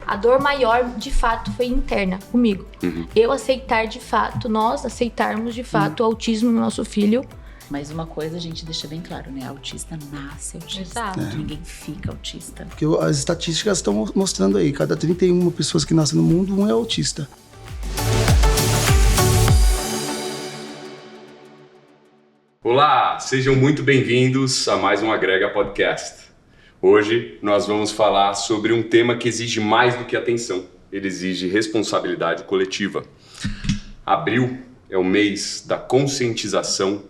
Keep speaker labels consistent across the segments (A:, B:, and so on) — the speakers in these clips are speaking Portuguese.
A: A dor maior, de fato, foi interna, comigo. Eu aceitar de fato, nós aceitarmos de fato o autismo no nosso filho.
B: Mas uma coisa a gente deixa bem claro, né? Autista nasce autista.
A: Exato.
B: Ninguém fica autista.
C: Porque as estatísticas estão mostrando aí, cada 31 pessoas que nascem no mundo, um é autista.
D: Olá, sejam muito bem-vindos a mais um Agrega Podcast. Hoje nós vamos falar sobre um tema que exige mais do que atenção. Ele exige responsabilidade coletiva. Abril é o mês da conscientização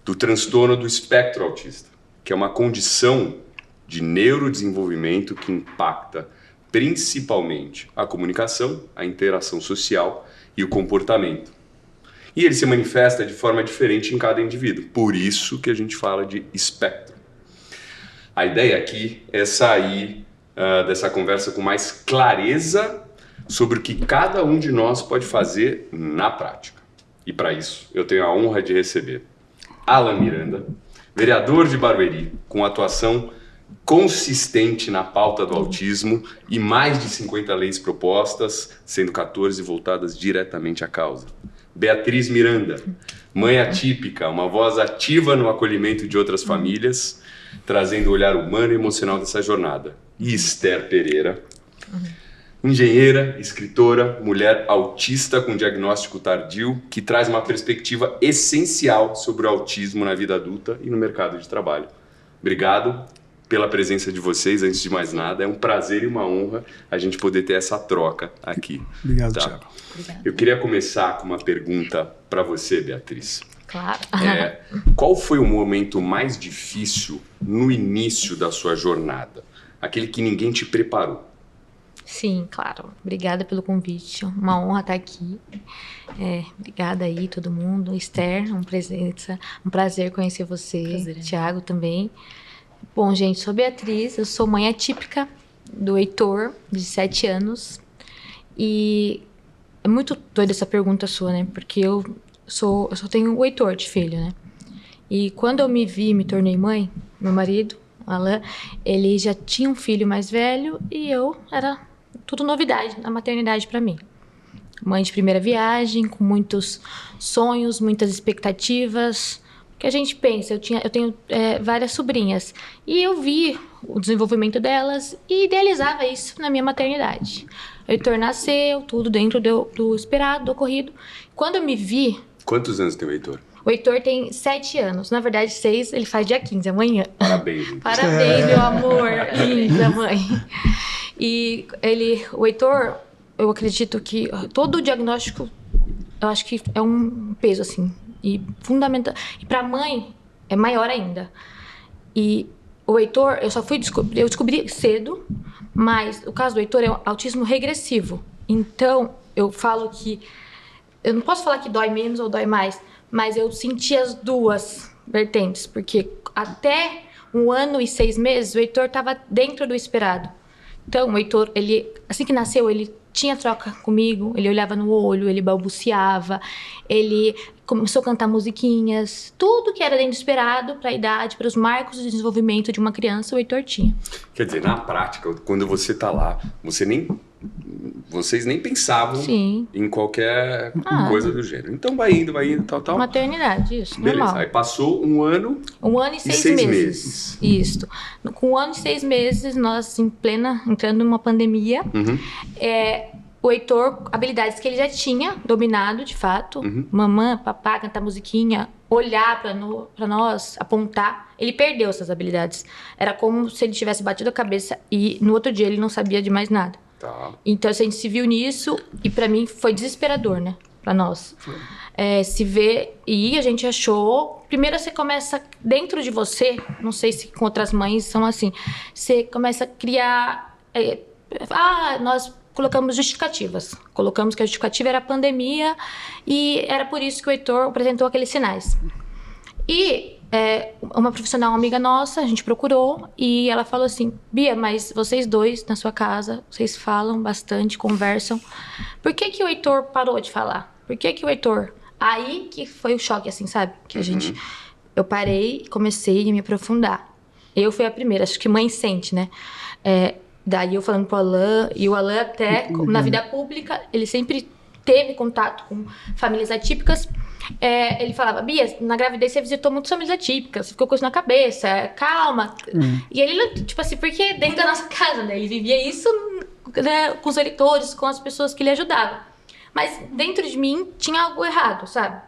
D: do transtorno do espectro autista, que é uma condição de neurodesenvolvimento que impacta principalmente a comunicação, a interação social e o comportamento. E ele se manifesta de forma diferente em cada indivíduo, por isso que a gente fala de espectro. A ideia aqui é sair dessa conversa com mais clareza sobre o que cada um de nós pode fazer na prática. E para isso, eu tenho a honra de receber Alan Miranda, vereador de Barueri, com atuação consistente na pauta do autismo e mais de 50 leis propostas, sendo 14 voltadas diretamente à causa. Beatriz Miranda, mãe atípica, uma voz ativa no acolhimento de outras famílias, trazendo o olhar humano e emocional dessa jornada. E Esther Pereira, engenheira, escritora, mulher autista com diagnóstico tardio, que traz uma perspectiva essencial sobre o autismo na vida adulta e no mercado de trabalho. Obrigado pela presença de vocês, antes de mais nada. É um prazer e uma honra a gente poder ter essa troca aqui.
C: Obrigado, Thiago.
B: Obrigada.
D: Eu queria começar com uma pergunta para você, Beatriz.
A: Claro.
D: Qual foi o momento mais difícil no início da sua jornada? Aquele que ninguém te preparou.
A: Sim, claro. Obrigada pelo convite. Uma honra estar aqui. Obrigada aí, todo mundo. Esther, um prazer conhecer você.
B: Prazer.
A: Thiago também. Bom, gente, sou Beatriz, eu sou mãe atípica do Heitor, de 7 anos. E é muito doida essa pergunta sua, né? Porque eu só tenho o Heitor de filho, né? E quando eu me tornei mãe, meu marido, Alan, ele já tinha um filho mais velho e eu era tudo novidade na maternidade para mim. Mãe de primeira viagem, com muitos sonhos, muitas expectativas. Que a gente pensa, eu tenho várias sobrinhas e eu vi o desenvolvimento delas e idealizava isso na minha maternidade. O Heitor nasceu, tudo dentro do esperado, do ocorrido. Quando eu me vi...
D: Quantos anos tem o Heitor?
A: O Heitor tem 7 anos, na verdade 6, ele faz dia 15, amanhã.
D: Parabéns.
A: Parabéns, meu amor, linda mãe. E o Heitor, eu acredito que todo o diagnóstico, eu acho que é um peso, assim, e fundamental. E pra mãe, é maior ainda. E o Heitor, eu descobri cedo, mas o caso do Heitor é um autismo regressivo. Então, eu falo que, eu não posso falar que dói menos ou dói mais, mas eu senti as duas vertentes, porque até 1 ano e 6 meses, o Heitor estava dentro do esperado. Então, o Heitor, assim que nasceu, ele tinha troca comigo, ele olhava no olho, ele balbuciava, ele começou a cantar musiquinhas, tudo que era dentro do esperado para a idade, para os marcos de desenvolvimento de uma criança, o Heitor tinha.
D: Quer dizer, na prática, quando você tá lá, vocês nem pensavam
A: Sim.
D: em qualquer coisa do gênero. Então vai indo, tal.
A: Maternidade, isso,
D: Beleza,
A: normal.
D: aí passou 1 ano
A: 1 ano e 6 meses. Isso. Com 1 ano e 6 meses, nós entrando numa pandemia, o Heitor, habilidades que ele já tinha dominado, de fato, mamã, papá, cantar musiquinha, olhar pra nós, apontar, ele perdeu essas habilidades. Era como se ele tivesse batido a cabeça e no outro dia ele não sabia de mais nada.
D: Tá.
A: Então, a gente se viu nisso e pra mim foi desesperador, né? Pra nós. Se ver e a gente achou... Primeiro você começa dentro de você, não sei se com outras mães são assim, você começa a criar... nós colocamos justificativas. Colocamos que a justificativa era a pandemia e era por isso que o Heitor apresentou aqueles sinais. E uma profissional amiga nossa, a gente procurou e ela falou assim: Bia, mas vocês dois na sua casa, vocês falam bastante, conversam. Por que o Heitor parou de falar? Por que o Heitor... Aí que foi o choque, assim, sabe? Que eu parei e comecei a me aprofundar. Eu fui a primeira, acho que mãe sente, né? Daí eu falando pro Alan, e o Alan até, na vida pública, ele sempre teve contato com famílias atípicas. Ele falava, Bia, na gravidez você visitou muitas famílias atípicas, você ficou com isso na cabeça, calma. E ele, tipo assim, porque dentro da nossa casa, né? Ele vivia isso, né, com os eleitores, com as pessoas que ele ajudava. Mas dentro de mim tinha algo errado, sabe?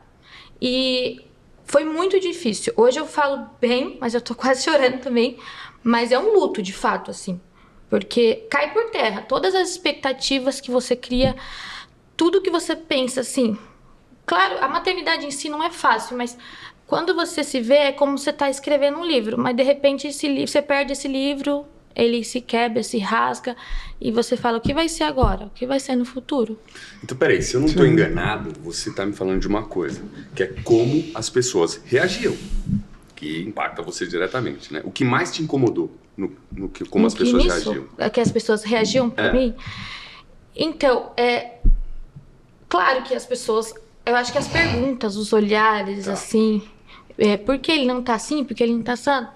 A: E foi muito difícil. Hoje eu falo bem, mas eu tô quase chorando também. Mas é um luto, de fato, assim. Porque cai por terra. Todas as expectativas que você cria, tudo que você pensa, assim... Claro, a maternidade em si não é fácil, mas quando você se vê, é como você tá escrevendo um livro. Mas, de repente, você perde esse livro, ele se quebra, se rasga, e você fala, o que vai ser agora? O que vai ser no futuro?
D: Então, peraí, se eu não tô enganado, você tá me falando de uma coisa, que é como as pessoas reagiam, que impacta você diretamente, né? O que mais te incomodou como as pessoas reagiam?
A: É que as pessoas reagiam pra mim? Então, claro que as pessoas... Eu acho que as perguntas, os olhares, assim... por que ele não tá assim? Por que ele não tá assado?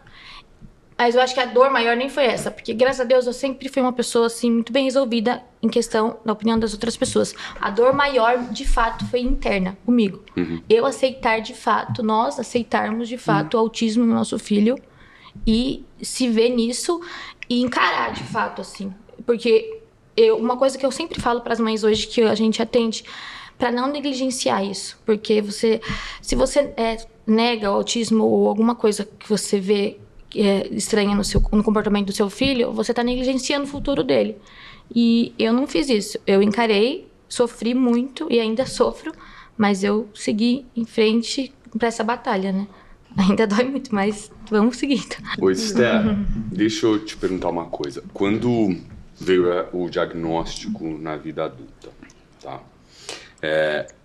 A: Mas eu acho que a dor maior nem foi essa. Porque, graças a Deus, eu sempre fui uma pessoa, assim, muito bem resolvida em questão da opinião das outras pessoas. A dor maior, de fato, foi interna, comigo. Eu aceitar, de fato, nós aceitarmos, de fato, o autismo no nosso filho. E se ver nisso e encarar, de fato, assim. Porque uma coisa que eu sempre falo para as mães hoje que a gente atende... para não negligenciar isso, porque se você nega o autismo ou alguma coisa que você vê estranha no comportamento do seu filho, você está negligenciando o futuro dele. E eu não fiz isso. Eu encarei, sofri muito e ainda sofro, mas eu segui em frente para essa batalha, né? Ainda dói muito, mas vamos seguindo.
D: Ô, Esther, deixa eu te perguntar uma coisa. Quando veio o diagnóstico na vida adulta, tá?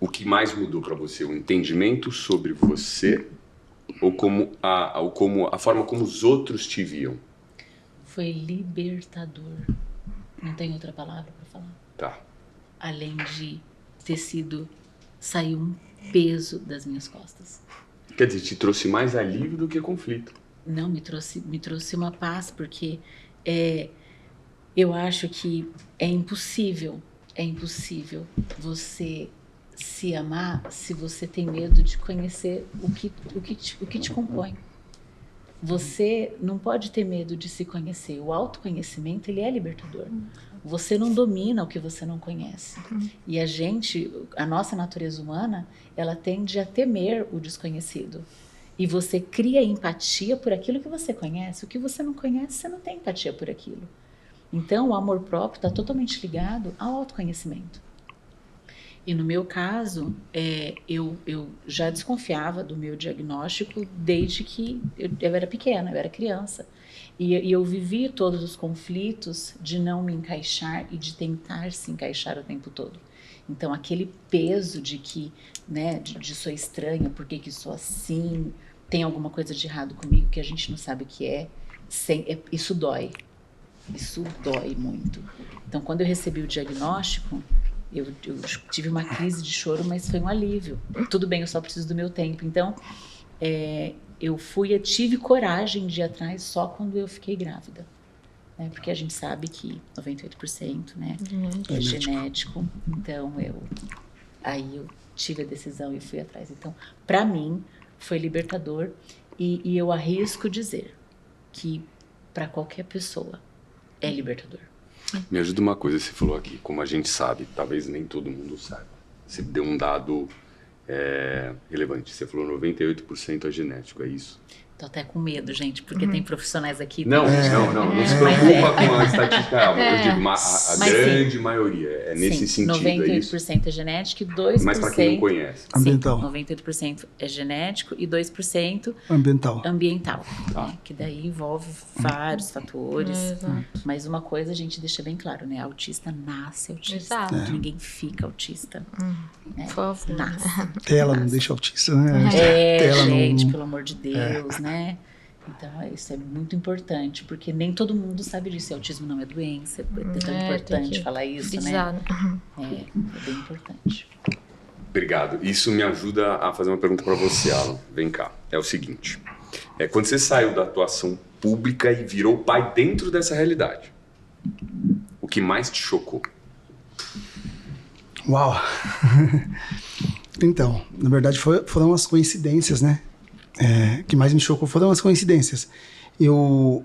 D: O que mais mudou para você? O entendimento sobre você ou a forma como os outros te viam?
B: Foi libertador. Não tem outra palavra para falar.
D: Tá.
B: Além de saiu um peso das minhas costas.
D: Quer dizer, te trouxe mais alívio do que conflito.
B: Não, me trouxe uma paz, porque eu acho que é impossível você se amar se você tem medo de conhecer o que te compõe. Você não pode ter medo de se conhecer. O autoconhecimento, ele é libertador. Você não domina o que você não conhece. E a nossa natureza humana, ela tende a temer o desconhecido. E você cria empatia por aquilo que você conhece. O que você não conhece, você não tem empatia por aquilo. Então, o amor próprio está totalmente ligado ao autoconhecimento. E no meu caso, eu já desconfiava do meu diagnóstico desde que eu era pequena, eu era criança. E eu vivi todos os conflitos de não me encaixar e de tentar se encaixar o tempo todo. Então, aquele peso de que, né, de sou estranha, por que sou assim, tem alguma coisa de errado comigo que a gente não sabe o que isso dói. Isso dói muito. Então, quando eu recebi o diagnóstico, eu tive uma crise de choro, mas foi um alívio. Tudo bem, eu só preciso do meu tempo. Então, eu tive coragem de ir atrás só quando eu fiquei grávida. Né? Porque a gente sabe que 98%, né, é genético. Então, aí eu tive a decisão e fui atrás. Então, para mim, foi libertador. E eu arrisco dizer que, para qualquer pessoa, é libertador.
D: Me ajuda uma coisa, você falou aqui, como a gente sabe, talvez nem todo mundo saiba. Você deu um dado relevante, você falou 98% é genético, é isso?
B: Tô até com medo, gente, porque tem profissionais aqui...
D: Não se preocupa com a estatística, eu digo, a grande maioria, nesse sentido,
B: 98%
D: é isso?
B: 98% é genético e 2%...
D: Mas para quem não conhece.
C: Ambiental.
B: 98% é genético e 2%
C: ambiental.
B: Tá. Né? Que daí envolve vários fatores. Mas uma coisa a gente deixa bem claro, né? Autista nasce autista. Ninguém fica autista. Né?
A: Por favor.
B: Nasce.
C: Tela não deixa autista, né?
B: Gente, pelo amor de Deus, né? Então, isso é muito importante, porque nem todo mundo sabe disso. Autismo não é doença, é tão importante falar isso, né? É bem importante.
D: Obrigado. Isso me ajuda a fazer uma pergunta para você, Alan. Vem cá. É o seguinte. Quando você saiu da atuação pública e virou pai dentro dessa realidade, O que mais te chocou?
C: Uau! Então, na verdade foram as coincidências, né? O que mais me chocou foram as coincidências. Eu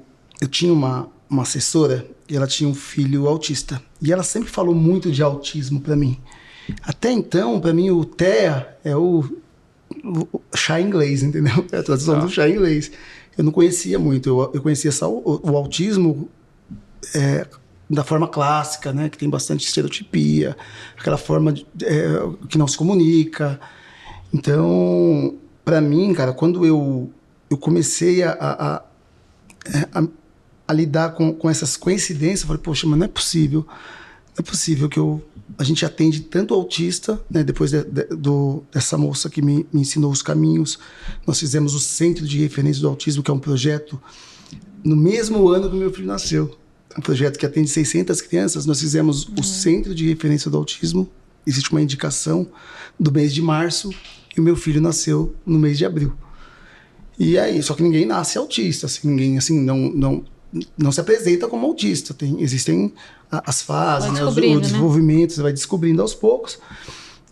C: tinha uma assessora e ela tinha um filho autista. E ela sempre falou muito de autismo para mim. Até então, para mim, o TEA é o chá inglês, entendeu? É a tradução do chá inglês. Eu não conhecia muito. Eu conhecia só o autismo da forma clássica, né? Que tem bastante estereotipia, aquela forma que não se comunica. Então, para mim, cara, quando eu comecei a lidar com essas coincidências, eu falei, poxa, mas não é possível que a gente atende tanto autista, né? Depois dessa moça que me ensinou os caminhos, nós fizemos o Centro de Referência do Autismo, que é um projeto no mesmo ano que o meu filho nasceu. Um projeto que atende 600 crianças, nós fizemos o Centro de Referência do Autismo, existe uma indicação do mês de março, e o meu filho nasceu no mês de abril. E aí, só que ninguém nasce autista, assim, ninguém assim, não se apresenta como autista. Existem as fases, né, o desenvolvimento, né? Você vai descobrindo aos poucos.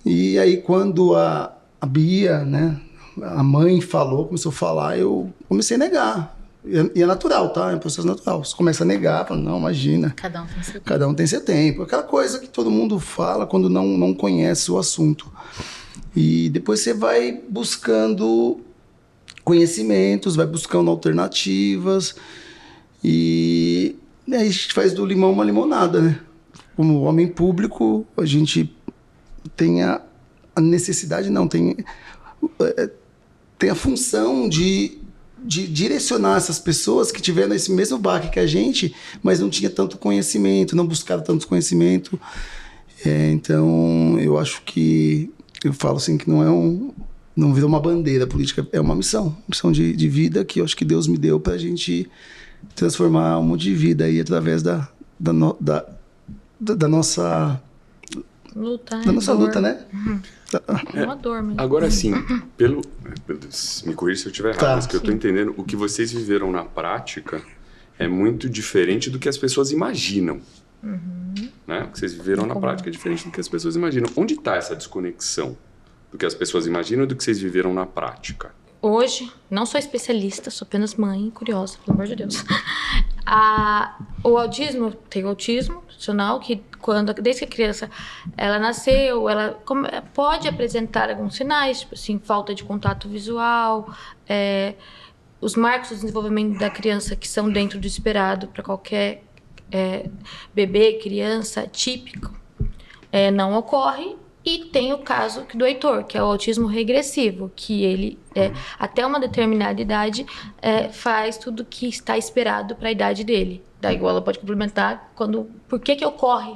C: E aí, quando a Bia, né, a mãe começou a falar, eu comecei a negar. E é natural, tá? É um processo natural. Você começa a negar, fala, não, imagina.
B: Cada um tem seu tempo.
C: Cada um tem seu tempo. Aquela coisa que todo mundo fala quando não conhece o assunto. E depois você vai buscando conhecimentos, vai buscando alternativas. E aí a gente faz do limão uma limonada, né? Como homem público, a gente tem a necessidade, tem a função de direcionar essas pessoas que tiveram esse mesmo baque que a gente, mas não tinha tanto conhecimento, não buscaram tanto conhecimento. Então, eu acho que eu falo assim que não virou uma bandeira política, é uma missão de vida que eu acho que Deus me deu pra gente transformar um monte de vida aí através da nossa luta, né?
A: É uma dor mesmo.
D: Agora sim, me corrija se eu estiver errado, mas que eu estou entendendo, o que vocês viveram na prática é muito diferente do que as pessoas imaginam. Né? O que vocês viveram na prática é diferente do que as pessoas imaginam. Onde está essa desconexão do que as pessoas imaginam e do que vocês viveram na prática?
A: Hoje, não sou especialista, sou apenas mãe curiosa, pelo amor de Deus. O autismo, tem o autismo funcional, que desde que a criança ela nasceu, ela pode apresentar alguns sinais, tipo assim, falta de contato visual, os marcos do desenvolvimento da criança que são dentro do esperado para qualquer bebê, criança, típico, não ocorre. E tem o caso do Heitor, que é o autismo regressivo, que ele, até uma determinada idade, faz tudo que está esperado para a idade dele. Daí ela pode complementar por que ocorre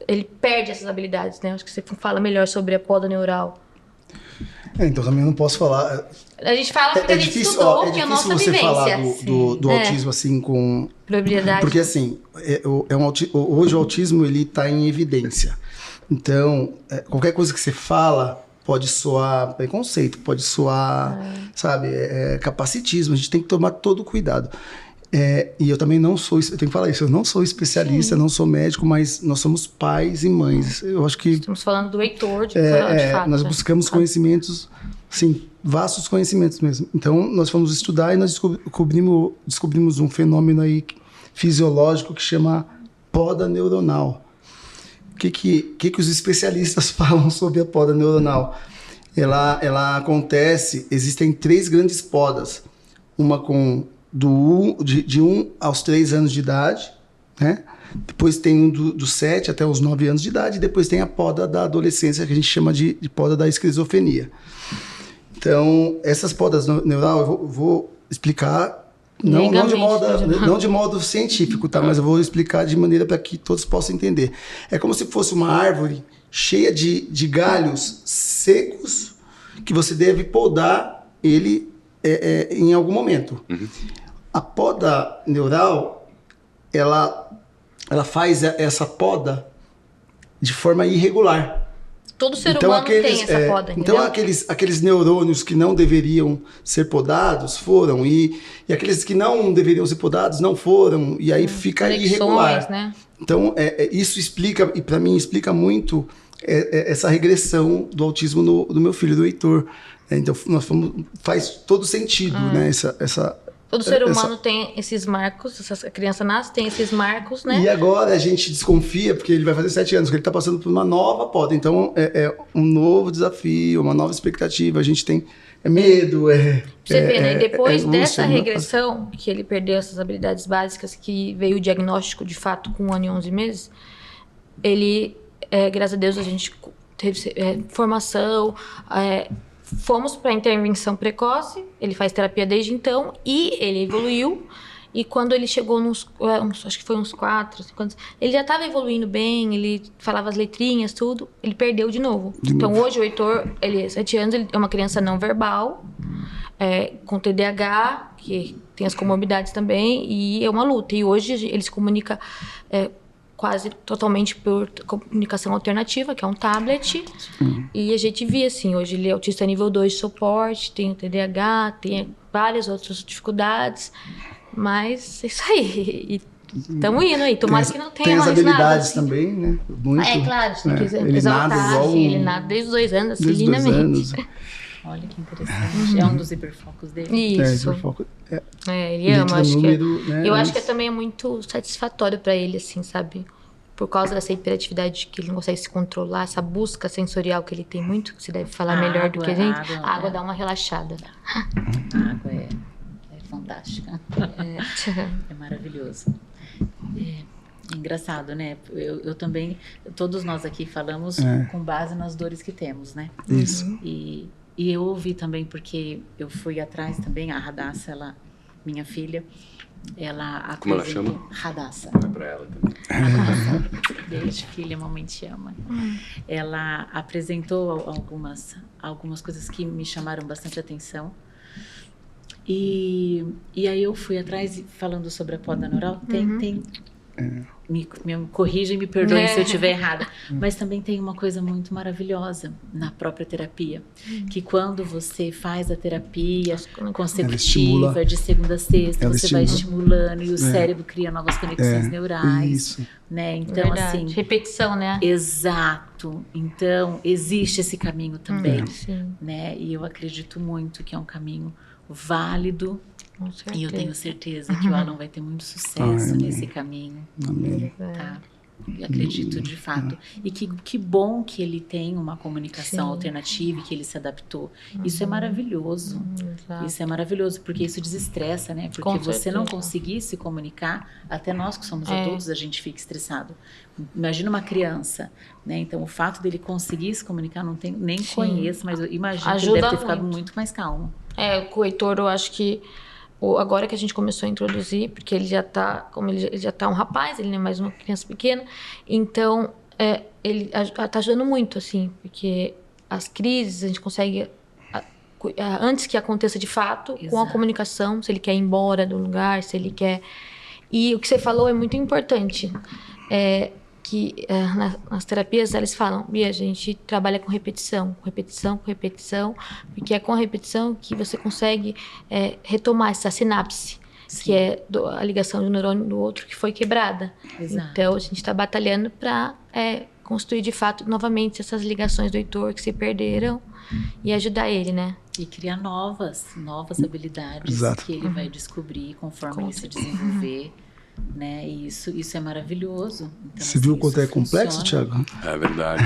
A: ele perde essas habilidades, né? Acho que você fala melhor sobre a poda neural.
C: Então também não posso falar.
A: A gente fala porque a gente estudou, que é a nossa vivência. É difícil você falar do autismo assim com propriedade. Porque assim, hoje o autismo ele está em evidência. Então, qualquer coisa que você fala pode soar preconceito, pode soar, sabe, capacitismo. A gente tem que tomar todo o cuidado. E eu também não sou, eu tenho que falar isso, eu não sou especialista, não sou médico, mas nós somos pais e mães. Eu acho que... Estamos falando do Heitor, de fato.
C: Nós buscamos conhecimentos, sim, vastos conhecimentos mesmo. Então, nós fomos estudar e nós descobrimos um fenômeno aí fisiológico que chama poda neuronal. O que os especialistas falam sobre a poda neuronal? Ela acontece, existem 3 grandes podas. Uma de 1 aos 3 anos de idade, né? Depois tem um dos 7 até os 9 anos de idade, e depois tem a poda da adolescência, que a gente chama de poda da esquizofrenia. Então, essas podas neural eu vou explicar, não de modo científico, tá? Mas eu vou explicar de maneira para que todos possam entender. É como se fosse uma árvore cheia de galhos secos que você deve podar ele em algum momento. A poda neural, ela faz essa poda de forma irregular.
A: Todo ser humano tem essa poda,
C: então
A: entendeu?
C: aqueles neurônios que não deveriam ser podados foram, e aqueles que não deveriam ser podados não foram, e aí fica
A: Conexões,
C: irregular.
A: né?
C: Então, isso explica, e para mim explica muito essa regressão do autismo do meu filho, do Heitor. Então, faz todo sentido, né?
A: Todo ser humano tem esses marcos, a criança nasce, tem esses marcos, né?
C: E agora a gente desconfia, porque ele vai fazer 7 anos, que ele está passando por uma nova poda. Então, é um novo desafio, uma nova expectativa. A gente tem medo.
A: Você vê, né? E depois
C: angústia,
A: dessa
C: né?
A: regressão, que ele perdeu essas habilidades básicas, que veio o diagnóstico de fato com 1 ano e 11 meses, ele, graças a Deus, a gente teve formação, fomos para intervenção precoce, ele faz terapia desde então, e ele evoluiu. E quando ele chegou acho que foi uns 4, 5 anos, ele já estava evoluindo bem, ele falava as letrinhas, tudo, ele perdeu de novo. Então hoje o Heitor, ele é 7 anos, ele é uma criança não verbal, com TDAH, que tem as comorbidades também, e é uma luta. E hoje ele se comunica quase totalmente por comunicação alternativa, que é um tablet. E a gente via assim, hoje ele é autista nível 2 de suporte, tem o TDAH, tem várias outras dificuldades, mas é isso aí. E estamos indo aí, tomara que não tenha
C: tem as
A: mais
C: habilidades
A: nada. Assim.
C: também, né? Muito,
A: Claro, você tem que
C: ele
A: exaltar,
C: nada igual
A: assim, ele nada desde os 2 anos, assim,
C: desde 2
A: lindamente.
C: anos.
B: Olha que interessante. É um dos hiperfocos dele.
A: Isso. Ele ama, acho eu acho que também é muito satisfatório para ele, assim, sabe? Por causa dessa hiperatividade que ele não consegue se controlar, essa busca sensorial que ele tem muito, que você deve falar melhor do que a gente. A água dá uma relaxada.
B: A água é fantástica. É maravilhoso. Engraçado, né? Eu também, todos nós aqui falamos com base nas dores que temos, né?
C: Isso.
B: E eu ouvi também, porque eu fui atrás também, a Radassa, minha filha, ela
D: Como ela chama?
B: Radassa.
D: É pra ela também.
B: Beijo, filha, mamãe te ama. Ela apresentou algumas coisas que me chamaram bastante atenção. E aí eu fui atrás, falando sobre a poda neural, me corrija e me perdoe se eu estiver errada, mas também tem uma coisa muito maravilhosa na própria terapia, que quando você faz a terapia consecutiva, de segunda a sexta, você vai estimulando e o cérebro cria novas conexões neurais.
C: Isso.
B: Né? Então, assim...
A: Repetição, né?
B: Exato. Então, existe esse caminho também.
A: Sim.
B: Né? E eu acredito muito que é um caminho válido. E eu tenho certeza que o Alan vai ter muito sucesso nesse caminho.
C: Amém.
B: Tá? Eu acredito de fato. E que bom que ele tem uma comunicação alternativa e que ele se adaptou. Isso é maravilhoso. Isso é maravilhoso, porque isso desestressa, né? Porque você não conseguir se comunicar, até nós que somos adultos, a gente fica estressado. Imagina uma criança, né? Então, o fato dele conseguir se comunicar, nem conheço, mas eu imagino que ele deve ter ficado muito mais calmo.
A: Com o Heitor, eu acho que agora que a gente começou a introduzir, porque ele já tá, como ele já tá um rapaz, ele não é mais uma criança pequena, então ele tá ajudando muito, assim, porque as crises a gente consegue, antes que aconteça de fato, com a comunicação, se ele quer ir embora do lugar, se ele quer... E o que você falou é muito importante, que nas terapias eles falam, Bia, a gente trabalha com repetição, porque é com a repetição que você consegue retomar essa sinapse, que é a ligação de um neurônio do outro que foi quebrada. Exato. Então a gente está batalhando para construir de fato novamente essas ligações do Heitor que se perderam e ajudar ele, né?
B: E criar novas habilidades que ele vai descobrir conforme ele se desenvolver. Né? E isso é maravilhoso. Então,
C: você viu o quanto é complexo, Thiago?
D: É verdade.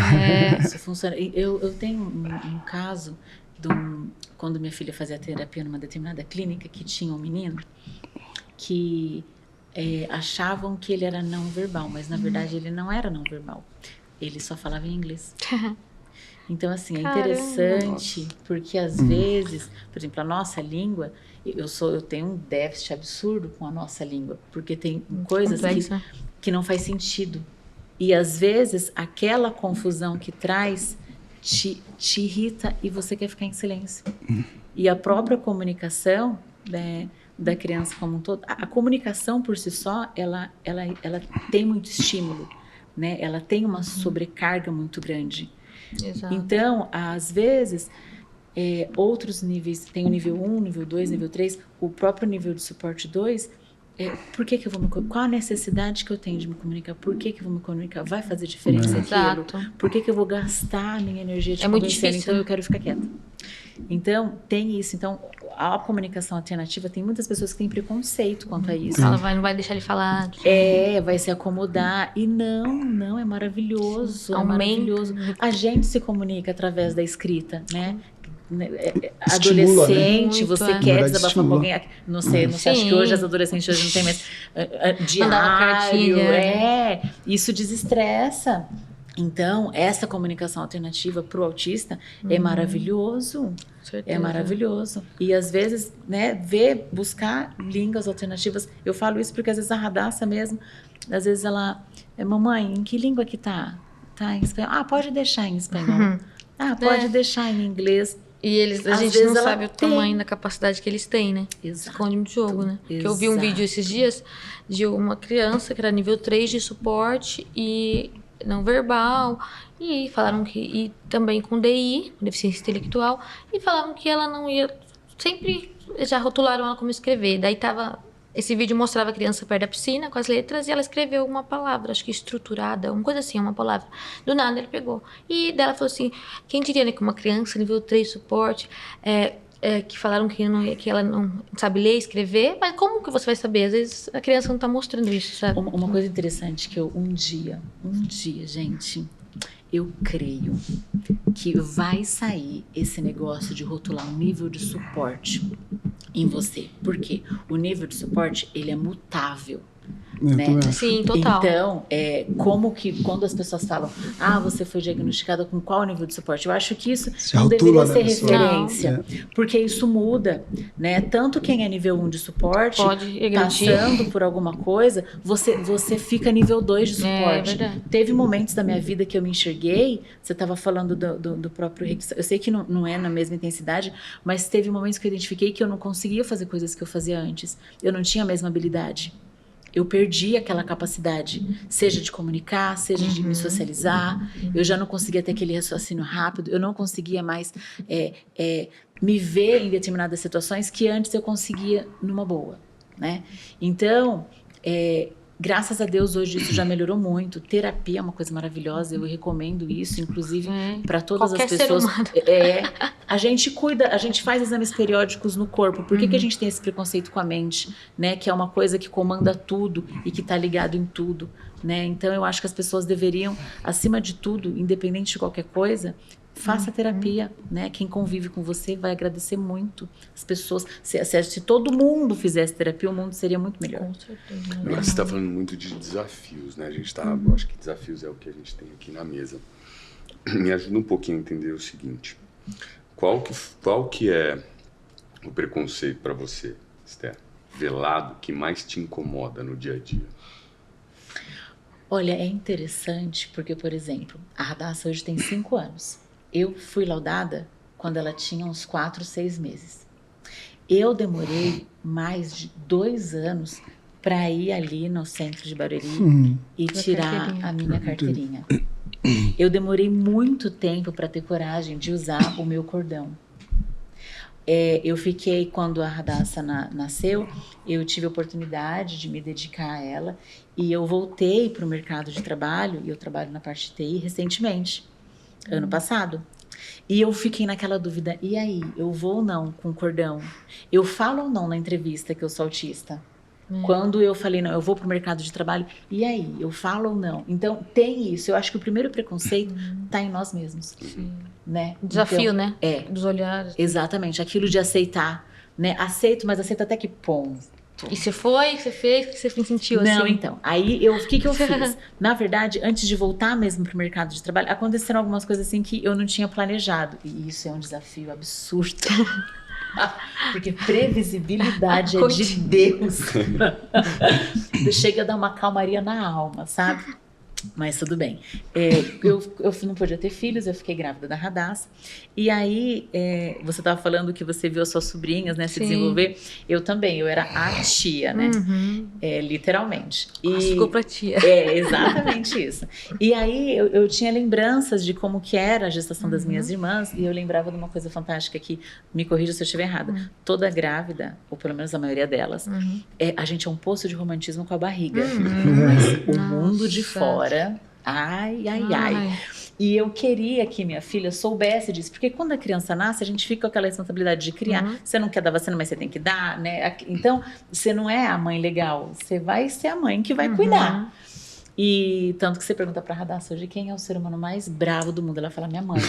B: Isso funciona. Eu tenho um caso quando minha filha fazia terapia numa determinada clínica, que tinha um menino que achavam que ele era não verbal, mas na verdade ele não era não verbal. Ele só falava em inglês. Então, assim, é interessante, porque às vezes, por exemplo, a nossa língua, eu tenho um déficit absurdo com a nossa língua, porque tem coisas que não faz sentido. E às vezes, aquela confusão que traz te irrita e você quer ficar em silêncio. E a própria comunicação, né, da criança como um todo, a comunicação por si só, ela tem muito estímulo, né? Ela tem uma sobrecarga muito grande.
A: Exato.
B: Então, às vezes, outros níveis, tem o nível 1, nível 2, nível 3, o próprio nível de suporte 2, por que eu vou me comunicar? Qual a necessidade que eu tenho de me comunicar? Por que eu vou me comunicar? Vai fazer diferença aquilo?
A: Exato.
B: Por que eu vou gastar a minha energia de
A: muito
B: convencendo?
A: difícil.
B: Então, eu quero ficar quieta. Então, tem isso. Então, a comunicação alternativa, tem muitas pessoas que têm preconceito quanto a isso.
A: Ela não vai deixar ele falar.
B: Vai se acomodar. E não, é maravilhoso. É maravilhoso. A gente se comunica através da escrita, né?
C: Estimula,
B: Adolescente,
A: né?
B: você
C: Muito,
B: quer
C: né?
B: desabafar com alguém. Não sei, acho que hoje as adolescentes hoje não tem mais
A: Mandar uma
B: diário.
A: cartinha.
B: Isso desestressa. Então, essa comunicação alternativa para o autista é maravilhoso.
A: Certeza.
B: É maravilhoso. E às vezes, né, buscar línguas alternativas. Eu falo isso porque às vezes a Radassa mesmo, às vezes ela, mamãe, em que língua que tá? Tá em espanhol? Ah, pode deixar em espanhol. Ah, pode deixar em inglês.
A: E a
B: Às
A: gente
B: vezes
A: não
B: ela
A: sabe o
B: tem.
A: tamanho da capacidade que eles têm, né?
B: Exato.
A: Esconde muito jogo, né? Porque eu vi um
B: Exato.
A: vídeo esses dias de uma criança que era nível 3 de suporte e não verbal. E falaram que... E também com DI, deficiência intelectual. E falavam que ela não ia... Sempre já rotularam ela como escrever. Daí tava... Esse vídeo mostrava a criança perto da piscina com as letras e ela escreveu uma palavra, acho que estruturada, uma coisa assim, uma palavra. Do nada ele pegou. E dela falou assim, quem diria, né, que uma criança nível 3 de suporte, que falaram que ela não sabe ler, escrever, mas como que você vai saber? Às vezes a criança não tá mostrando isso, sabe?
B: Uma coisa interessante que eu um dia, gente, eu creio que vai sair esse negócio de rotular um nível de suporte em você. Por quê? O nível de suporte, ele é mutável. Né?
A: Sim, total.
B: Então, como que quando as pessoas falam, você foi diagnosticada com qual nível de suporte? Eu acho que isso
C: Se
B: não
C: rotula,
B: deveria ser
C: né,
B: referência, porque isso muda, né? Tanto quem é nível 1 de suporte,
A: Pode regredir.
B: passando por alguma coisa, você fica nível 2 de suporte.
A: Verdade.
B: Teve momentos da minha vida que eu me enxerguei, você estava falando do próprio Rick, eu sei que não é na mesma intensidade, mas teve momentos que eu identifiquei que eu não conseguia fazer coisas que eu fazia antes. Eu não tinha a mesma habilidade. Eu perdi aquela capacidade, seja de comunicar, seja de me socializar. Eu já não conseguia ter aquele raciocínio rápido. Eu não conseguia mais me ver em determinadas situações que antes eu conseguia numa boa, né? Então, graças a Deus, hoje isso já melhorou muito. Terapia é uma coisa maravilhosa. Eu recomendo isso, inclusive, para todas
A: Qualquer
B: as pessoas.
A: ser humano.
B: A gente cuida, a gente faz exames periódicos no corpo. Por que a gente tem esse preconceito com a mente, né? Que é uma coisa que comanda tudo e que está ligado em tudo, né? Então, eu acho que as pessoas deveriam, acima de tudo, independente de qualquer coisa, faça terapia, né? Quem convive com você vai agradecer muito. As pessoas, se todo mundo fizesse terapia, o mundo seria muito melhor.
A: Com certeza.
D: Agora você está falando muito de desafios, né? A gente eu acho que desafios é o que a gente tem aqui na mesa. Me ajuda um pouquinho a entender o seguinte. Qual que é o preconceito para você, Esther, velado, que mais te incomoda no dia a dia?
B: Olha, é interessante porque, por exemplo, a Radassa hoje tem 5 anos. Eu fui laudada quando ela tinha uns 4, 6 meses. Eu demorei mais de 2 anos para ir ali no centro de Barueri e tirar a minha carteirinha. Eu demorei muito tempo para ter coragem de usar o meu cordão. Eu fiquei, quando a Radassa nasceu, eu tive a oportunidade de me dedicar a ela e eu voltei para o mercado de trabalho, e eu trabalho na parte de TI recentemente, ano passado. E eu fiquei naquela dúvida, e aí, eu vou ou não com o cordão? Eu falo ou não na entrevista que eu sou autista? Quando eu falei, não, eu vou pro mercado de trabalho, e aí, eu falo ou não? Então, tem isso. Eu acho que o primeiro preconceito tá em nós mesmos. Né?
A: Desafio,
B: então,
A: né? Dos olhares.
B: Exatamente. Aquilo de aceitar, né? Aceito, mas aceito até que ponto?
A: E você foi, você fez, o que você sentiu
B: Não,
A: assim?
B: então. Aí, o que eu fiz? Na verdade, antes de voltar mesmo pro mercado de trabalho, aconteceram algumas coisas assim que eu não tinha planejado. E isso é um desafio absurdo. Porque previsibilidade é de Deus. Chega a dar uma calmaria na alma, sabe? Mas tudo bem. Eu não podia ter filhos, eu fiquei grávida da Radassa. E aí, você estava falando que você viu as suas sobrinhas, né, se
A: Sim.
B: desenvolver. Eu também, eu era a tia, né? Literalmente.
A: Ficou pra tia.
B: Exatamente isso. E aí, eu tinha lembranças de como que era a gestação das minhas irmãs. E eu lembrava de uma coisa fantástica que, me corrija se eu estiver errada. Toda grávida, ou pelo menos a maioria delas, a gente é um poço de romantismo com a barriga. Mas o mundo de fora... Ai. E eu queria que minha filha soubesse disso, porque quando a criança nasce, a gente fica com aquela responsabilidade de criar. Você não quer dar vacina, mas você tem que dar, né? Então, você não é a mãe legal, você vai ser a mãe que vai cuidar. E tanto que você pergunta pra Radassa hoje quem é o ser humano mais bravo do mundo, ela fala minha mãe.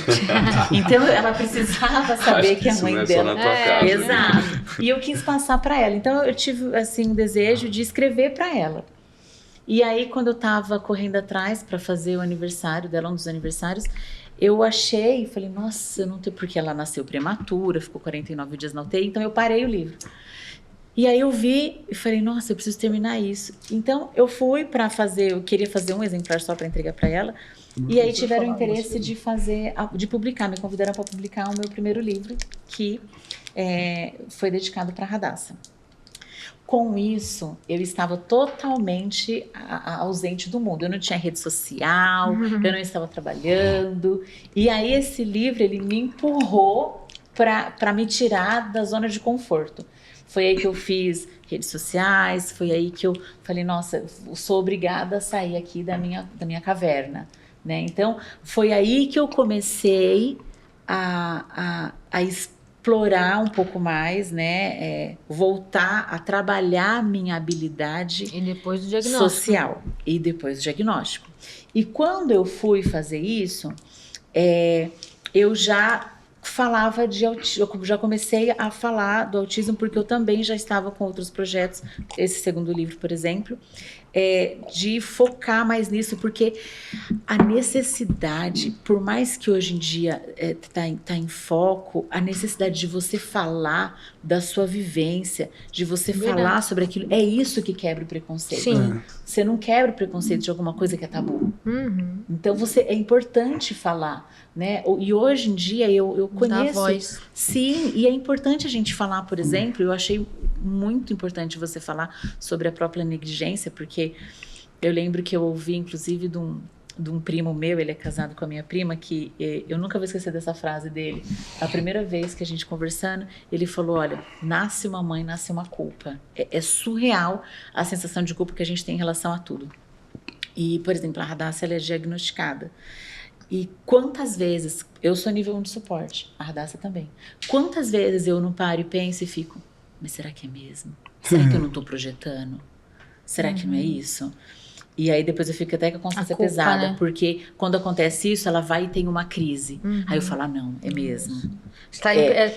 B: Então ela precisava saber que a mãe
D: não é
B: dela.
D: só na tua casa.
B: Exato. E eu quis passar pra ela. Então eu tive assim um desejo de escrever pra ela. E aí, quando eu tava correndo atrás para fazer o aniversário dela, um dos aniversários, eu achei e falei, nossa, eu não tenho... Porque ela nasceu prematura, ficou 49 dias na UTI, então eu parei o livro. E aí eu vi e falei, nossa, eu preciso terminar isso. Então, eu fui para fazer, eu queria fazer um exemplar só para entregar para ela, e aí tiveram o interesse de publicar, me convidaram para publicar o meu primeiro livro, que foi dedicado para Radassa. Com isso, eu estava totalmente ausente do mundo. Eu não tinha rede social, eu não estava trabalhando. E aí esse livro, ele me empurrou para me tirar da zona de conforto. Foi aí que eu fiz redes sociais, foi aí que eu falei, nossa, eu sou obrigada a sair aqui da minha caverna, né? Então, foi aí que eu comecei a explorar um pouco mais, né? Voltar a trabalhar a minha habilidade
A: E depois do diagnóstico.
B: social. E depois do diagnóstico. E quando eu fui fazer isso, eu já falava de autismo, eu já comecei a falar do autismo porque eu também já estava com outros projetos, esse segundo livro, por exemplo, de focar mais nisso, porque a necessidade, por mais que hoje em dia tá em foco, a necessidade de você falar da sua vivência, de você falar sobre aquilo, é isso que quebra o preconceito.
A: Sim.
B: Você não quebra o preconceito de alguma coisa que é tabu. Então é importante falar, né? E hoje em dia eu conheço.
A: Dá voz.
B: Sim, e é importante a gente falar, por exemplo, eu achei muito importante você falar sobre a própria negligência, porque eu lembro que eu ouvi, inclusive, de um primo meu, ele é casado com a minha prima, que eu nunca vou esquecer dessa frase dele. A primeira vez que a gente conversando, ele falou, olha, nasce uma mãe, nasce uma culpa. É surreal a sensação de culpa que a gente tem em relação a tudo. E, por exemplo, a Radassa, ela é diagnosticada. E quantas vezes, eu sou nível 1 de suporte, a Radassa também. Quantas vezes eu não paro e penso e fico, mas será que é mesmo? Será que eu não estou projetando? Será que não é isso? E aí depois eu fico até com a consciência pesada, né? Porque quando acontece isso, ela vai e tem uma crise. Aí eu falo, não, é mesmo.
A: Está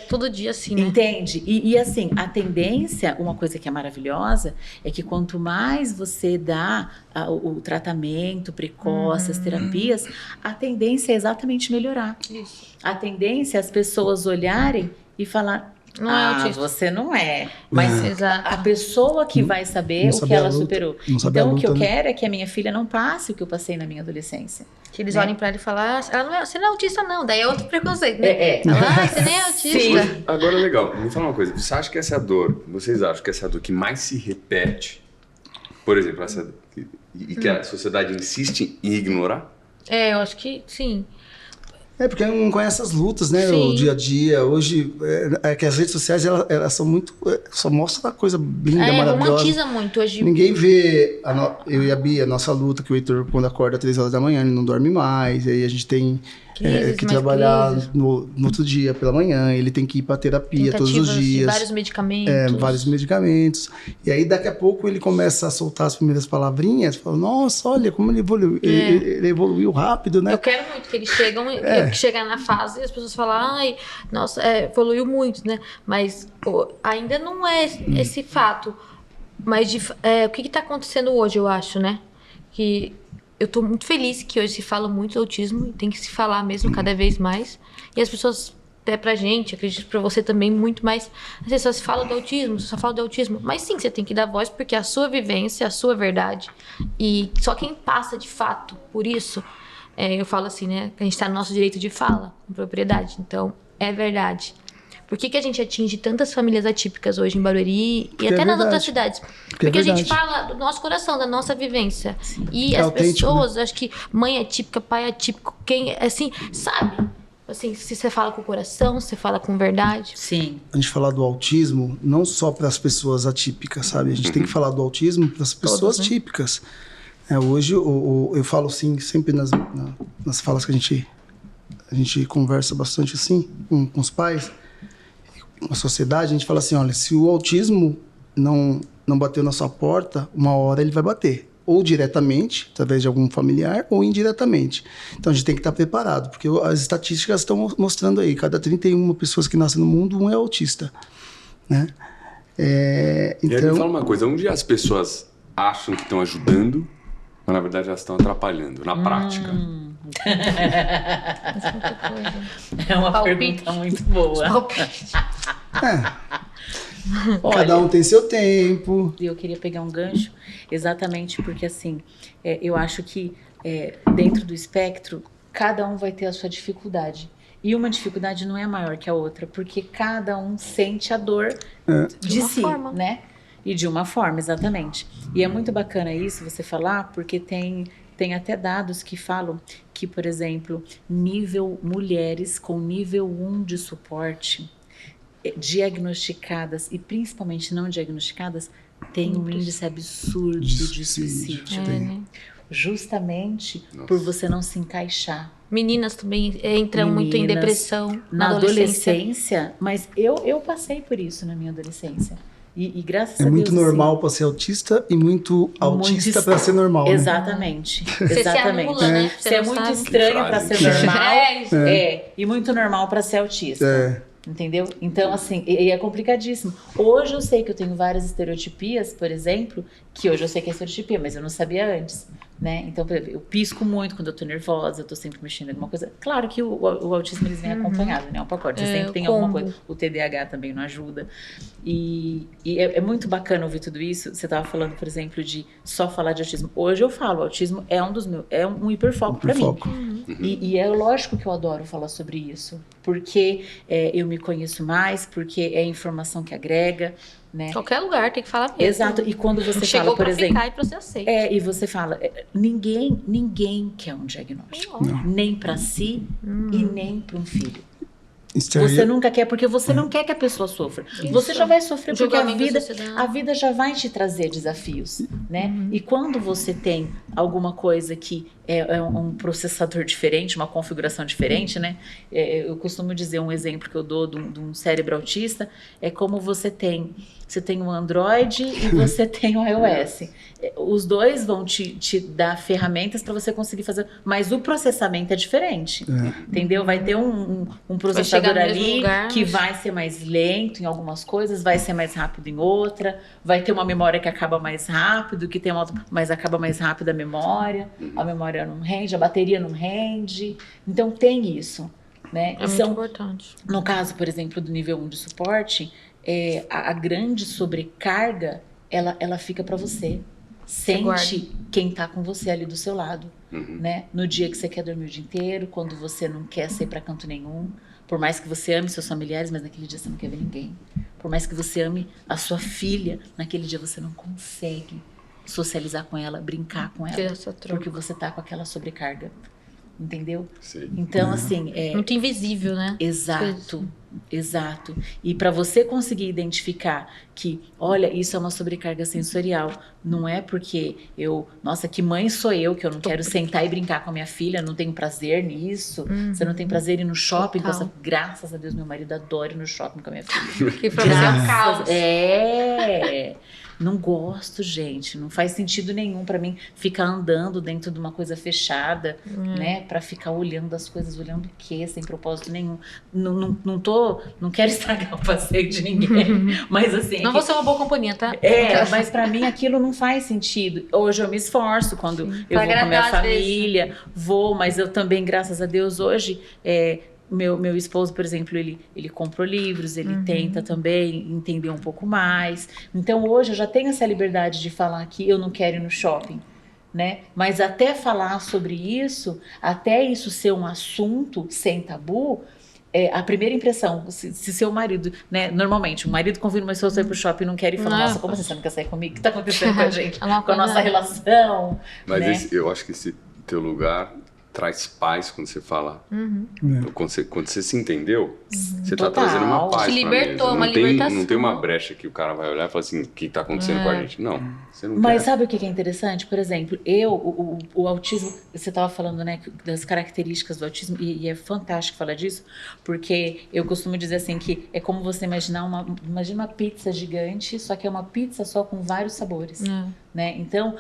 A: todo dia assim, né?
B: Entende? E assim, a tendência, uma coisa que é maravilhosa, é que quanto mais você dá o tratamento precoce, as terapias, a tendência é exatamente melhorar.
A: Isso.
B: A tendência é as pessoas olharem e falar,
A: Não é autista.
B: Você não é. Mas
A: Exato.
B: a pessoa que vai saber o que ela superou. Então, o que eu quero é que a minha filha não passe o que eu passei na minha adolescência.
A: Que eles olhem pra ela e falam, você não é autista não, daí é outro preconceito, né? Você nem é autista.
B: Sim.
D: Agora, legal, me fala uma coisa, você acha que essa dor, vocês acham que essa dor que mais se repete, por exemplo, essa e que a sociedade insiste em ignorar?
A: Eu acho que sim.
C: Porque não conhece as lutas, né?
A: Sim.
C: O dia a dia. Hoje, que as redes sociais, elas são muito... Só mostram a coisa linda, maravilhosa.
A: Romantiza muito hoje.
C: Ninguém vê, eu e a Bia, a nossa luta, que o Heitor, quando acorda às 3 horas da manhã, ele não dorme mais. Aí a gente tem que trabalhar no outro dia, pela manhã. Ele tem que ir pra terapia todos os dias.
A: Vários medicamentos.
C: Vários medicamentos. E aí, daqui a pouco, ele começa a soltar as primeiras palavrinhas. Fala, nossa, olha como ele evoluiu. Ele evoluiu rápido, né?
A: Eu quero muito que eles cheguem na fase e as pessoas falam, ai, nossa, evoluiu muito, né? Mas ainda não é esse fato. Mas o que está acontecendo hoje, eu acho, né? Que eu tô muito feliz que hoje se fala muito do autismo e tem que se falar mesmo cada vez mais. E as pessoas até pra gente, acredito pra você também, muito mais. Às vezes só se fala do autismo, só fala do autismo. Mas sim, você tem que dar voz porque é a sua vivência, a sua verdade. E só quem passa de fato por isso, eu falo assim, né? Que a gente tá no nosso direito de fala, com propriedade. Então, é verdade. Por que a gente atinge tantas famílias atípicas hoje em Barueri e até nas outras cidades? Porque a gente fala do nosso coração, da nossa vivência. Sim. E as pessoas, acho que mãe atípica, pai atípico, quem, assim, sabe? Assim, se você fala com o coração, você fala com verdade.
B: Sim.
C: A gente fala do autismo não só para as pessoas atípicas, sabe? A gente tem que falar do autismo para as pessoas típicas. Hoje eu falo assim, sempre nas falas que a gente conversa bastante assim com os pais, com a sociedade, a gente fala assim, olha, se o autismo não bateu na sua porta, uma hora ele vai bater. Ou diretamente, através de algum familiar, ou indiretamente. Então a gente tem que estar preparado, porque as estatísticas estão mostrando aí, cada 31 pessoas que nascem no mundo, um é autista, né?
D: Então... E aí me fala uma coisa, onde as pessoas acham que estão ajudando, mas na verdade elas estão atrapalhando, na prática?
B: É uma pergunta muito boa.
C: Cada um tem seu tempo.
B: E eu queria pegar um gancho, exatamente porque assim, eu acho que dentro do espectro, cada um vai ter a sua dificuldade. E uma dificuldade não é maior que a outra, porque cada um sente a dor de si, forma, né? E de uma forma, exatamente. E é muito bacana isso, você falar, porque tem até dados que falam que, por exemplo, mulheres com nível 1 de suporte, diagnosticadas e principalmente não diagnosticadas, têm um índice absurdo de suicídio.
A: Né?
B: Justamente por você não se encaixar.
A: Meninas também entram muito em depressão na
B: adolescência. Mas eu passei por isso na minha adolescência. E graças a Deus...
C: É muito normal para ser autista e muito autista para ser normal.
B: Exatamente.
A: Né? Você se anula, né?
B: Você é muito estranho para ser normal. E muito normal para ser autista. Entendeu? Então, assim, e é complicadíssimo. Hoje eu sei que eu tenho várias estereotipias, por exemplo, que hoje eu sei que é estereotipia, mas eu não sabia antes, né? Então, por exemplo, eu pisco muito quando eu tô nervosa, eu tô sempre mexendo em alguma coisa. Claro que o autismo, eles vêm acompanhado, né? Um pacote, você sempre tem alguma coisa. O TDAH também não ajuda. E é muito bacana ouvir tudo isso. Você tava falando, por exemplo, de só falar de autismo. Hoje eu falo, o autismo é um hiperfoco para mim. E é lógico que eu adoro falar sobre isso, porque eu me conheço mais, porque é informação que agrega, né?
A: Qualquer lugar tem que falar mesmo.
B: Exato, e quando você fala, por exemplo...
A: Chegou pra você aceita.
B: E você fala, ninguém quer um diagnóstico. Não. Nem para si e nem para um filho. Você nunca quer, porque você não quer que a pessoa sofra. Isso. Você já vai sofrer porque a vida já vai te trazer desafios, né? E quando você tem alguma coisa que é um processador diferente, uma configuração diferente, né? Eu costumo dizer, um exemplo que eu dou de um cérebro autista, é como você tem um Android e você tem um iOS. Os dois vão te dar ferramentas para você conseguir fazer, mas o processamento é diferente, entendeu? Vai ter um processador ali que vai ser mais lento em algumas coisas, vai ser mais rápido em outra, vai ter uma memória que acaba mais rápido, que tem uma outra, mas acaba mais rápido a memória não rende, a bateria não rende, então tem isso, né?
A: É muito importante.
B: No caso, por exemplo, do nível 1 de suporte, a grande sobrecarga, ela fica para você. Sente quem tá com você ali do seu lado, né? No dia que você quer dormir o dia inteiro, quando você não quer sair para canto nenhum, por mais que você ame seus familiares, mas naquele dia você não quer ver ninguém. Por mais que você ame a sua filha, naquele dia você não consegue socializar com ela, brincar com ela, porque você tá com aquela sobrecarga. Entendeu?
D: Sim.
B: Então, assim...
A: muito invisível, né?
B: Exato. E para você conseguir identificar que, olha, isso é uma sobrecarga sensorial, não é porque nossa, que mãe sou eu, que eu não quero sentar e brincar com a minha filha, não tenho prazer nisso, você não tem prazer em ir no shopping, graças a Deus, meu marido adora ir no shopping com a minha filha.
A: Que pra você é um caos.
B: Não gosto, gente. Não faz sentido nenhum pra mim ficar andando dentro de uma coisa fechada, né? Pra ficar olhando as coisas, olhando o quê? Sem propósito nenhum. Não quero estragar o passeio de ninguém. Mas assim...
A: Não vou ser uma boa companhia, tá?
B: Mas pra mim aquilo não faz sentido. Hoje eu me esforço quando eu vou com a minha família. Vou, mas eu também, graças a Deus, hoje... Meu esposo, por exemplo, ele comprou livros, ele tenta também entender um pouco mais. Então, hoje eu já tenho essa liberdade de falar que eu não quero ir no shopping, né? Mas até falar sobre isso, até isso ser um assunto sem tabu, a primeira impressão, se seu marido, né? Normalmente, o marido convida uma pessoa a sair pro shopping e não quer ir, fala, nossa, como você não quer sair comigo? O que tá acontecendo com a gente? Com a nossa relação?
D: Mas
B: né?
D: eu acho que esse teu lugar traz paz quando você fala. Então, quando você se entendeu, você tá
B: Total.
D: trazendo uma paz
A: Se
D: pra
A: libertou,
D: mesa.
A: uma libertação.
D: Não tem uma brecha que o cara vai olhar e falar assim, o que tá acontecendo com a gente? Não, você não
B: Mas
D: quer.
B: sabe o que é interessante? Por exemplo, o autismo, você estava falando, né, das características do autismo, e é fantástico falar disso, porque eu costumo dizer assim, que é como você imagina uma pizza gigante, só que é uma pizza só com vários sabores. Né? Então,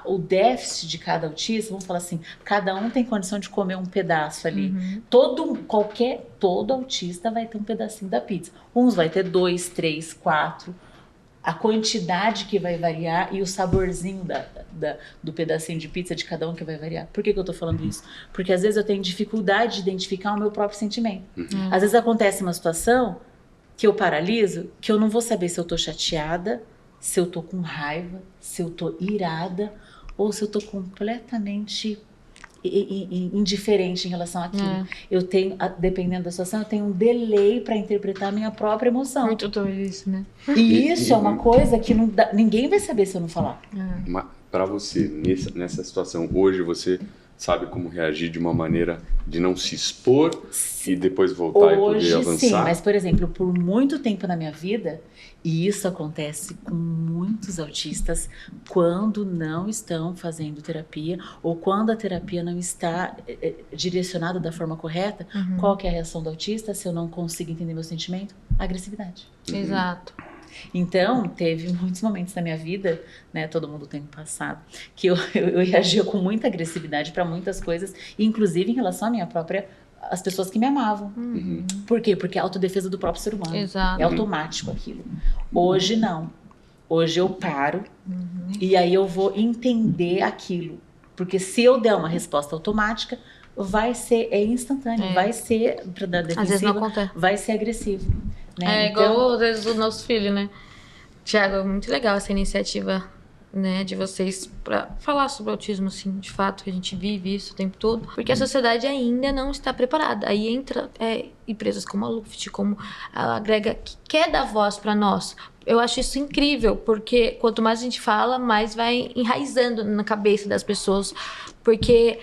B: o déficit de cada autista, vamos falar assim, cada um tem condição de comer um pedaço ali. Todo autista vai ter um pedacinho da pizza. Uns vai ter 2, 3, 4. A quantidade que vai variar e o saborzinho do pedacinho de pizza de cada um que vai variar. Por que eu tô falando isso? Porque às vezes eu tenho dificuldade de identificar o meu próprio sentimento. Às vezes acontece uma situação que eu paraliso, que eu não vou saber se eu tô chateada, se eu tô com raiva, se eu tô irada ou se eu tô completamente indiferente em relação àquilo. Eu tenho, dependendo da situação, eu tenho um delay para interpretar a minha própria emoção.
A: Muito doido isso, né?
B: E isso é uma coisa que ninguém vai saber se eu não falar.
D: Mas para você, nessa situação, hoje você sabe como reagir de uma maneira de não se expor e depois voltar
B: Hoje,
D: e poder avançar?
B: sim, mas, por exemplo, por muito tempo na minha vida, e isso acontece com muitos autistas, quando não estão fazendo terapia ou quando a terapia não está direcionada da forma correta, qual que é a reação do autista se eu não consigo entender meu sentimento? Agressividade.
A: Exato.
B: Então, teve muitos momentos na minha vida, né, todo mundo tem passado, que eu reagia com muita agressividade para muitas coisas, inclusive em relação à minha própria, as pessoas que me amavam. Por quê? Porque é a autodefesa do próprio ser humano.
A: Exato.
B: É automático aquilo. Hoje não. Hoje eu paro e aí eu vou entender aquilo. Porque se eu der uma resposta automática, vai ser instantâneo, vai ser para dar defensiva,
A: Às vezes não acontece.
B: vai ser agressivo. Né?
A: Igual às vezes o nosso filho, né? Tiago, é muito legal essa iniciativa, né, de vocês para falar sobre o autismo, assim, de fato, que a gente vive isso o tempo todo, porque a sociedade ainda não está preparada. Aí entra empresas como a Luft, como a Agrega, que quer dar voz para nós. Eu acho isso incrível, porque quanto mais a gente fala, mais vai enraizando na cabeça das pessoas, porque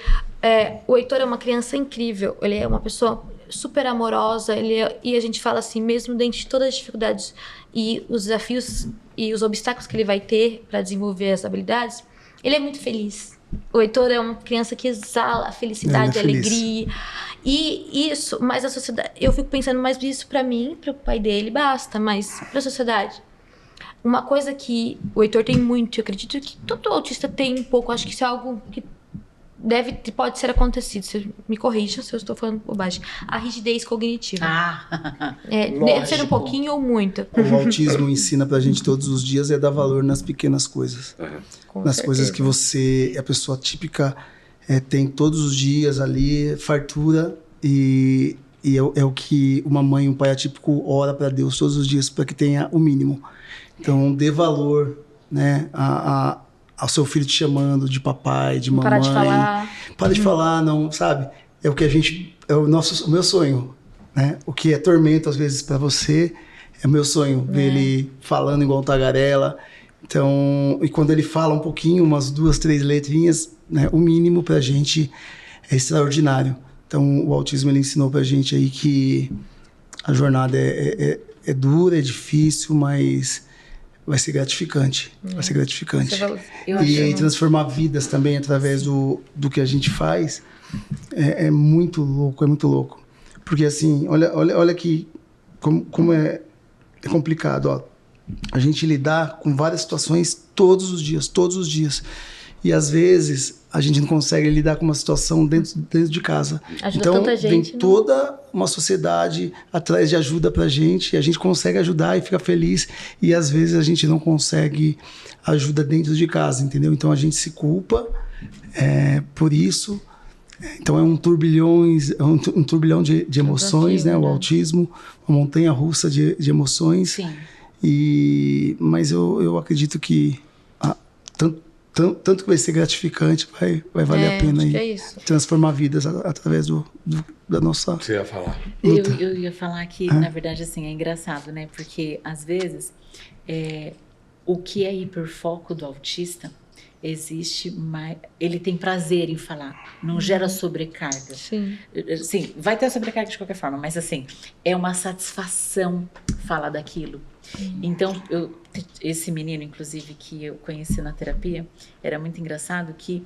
A: o Heitor é uma criança incrível, ele é uma pessoa super amorosa, e a gente fala assim, mesmo dentro de todas as dificuldades e os desafios e os obstáculos que ele vai ter para desenvolver as habilidades, ele é muito feliz. O Heitor é uma criança que exala a felicidade, a alegria. E isso, mas a sociedade, eu fico pensando, mais isso para mim, para o pai dele, basta, mas para a sociedade. Uma coisa que o Heitor tem muito, eu acredito que todo autista tem um pouco, acho que isso é algo que pode ser acontecido, você me corrija se eu estou falando bobagem, a rigidez cognitiva. Deve ser um pouquinho ou muito.
C: O autismo ensina pra gente todos os dias dar valor nas pequenas coisas. Nas coisas que a pessoa típica tem todos os dias ali, fartura, e é o que uma mãe e um pai atípico ora para Deus todos os dias para que tenha o mínimo. Então, dê valor, né, ao seu filho te chamando de papai, de mamãe.
A: Para de falar.
C: Para de falar, não, sabe? É o que o meu sonho, né? O que é tormento às vezes para você, é o meu sonho, ver ele falando igual um tagarela. Então, e quando ele fala um pouquinho, umas 2, 3 letrinhas, né, o mínimo pra gente é extraordinário. Então, o autismo ele ensinou pra gente aí que a jornada é dura, é difícil, mas vai ser gratificante. Vai ser gratificante. E transformar vidas também através do que a gente faz é muito louco, é muito louco. Porque assim, olha que como é complicado, ó. A gente lidar com várias situações todos os dias. E às vezes a gente não consegue lidar com uma situação dentro de casa.
A: Ajuda
C: então
A: tanta gente,
C: vem toda uma sociedade atrás de ajuda pra gente, e a gente consegue ajudar e fica feliz, e às vezes a gente não consegue ajuda dentro de casa, entendeu? Então a gente se culpa por isso, Então é um turbilhão de emoções, né? O autismo, uma montanha-russa de emoções.
B: Sim.
C: Mas eu acredito que tanto que vai ser gratificante, vai valer a pena aí, transformar vidas através da nossa...
D: Você ia falar?
B: Eu ia falar que, na verdade, assim, é engraçado, né? Porque, às vezes, o que é hiperfoco do autista existe mais... Ele tem prazer em falar, não gera sobrecarga.
A: Sim.
B: Sim, vai ter sobrecarga de qualquer forma, mas, assim, é uma satisfação falar daquilo. Então, esse menino, inclusive, que eu conheci na terapia, era muito engraçado que,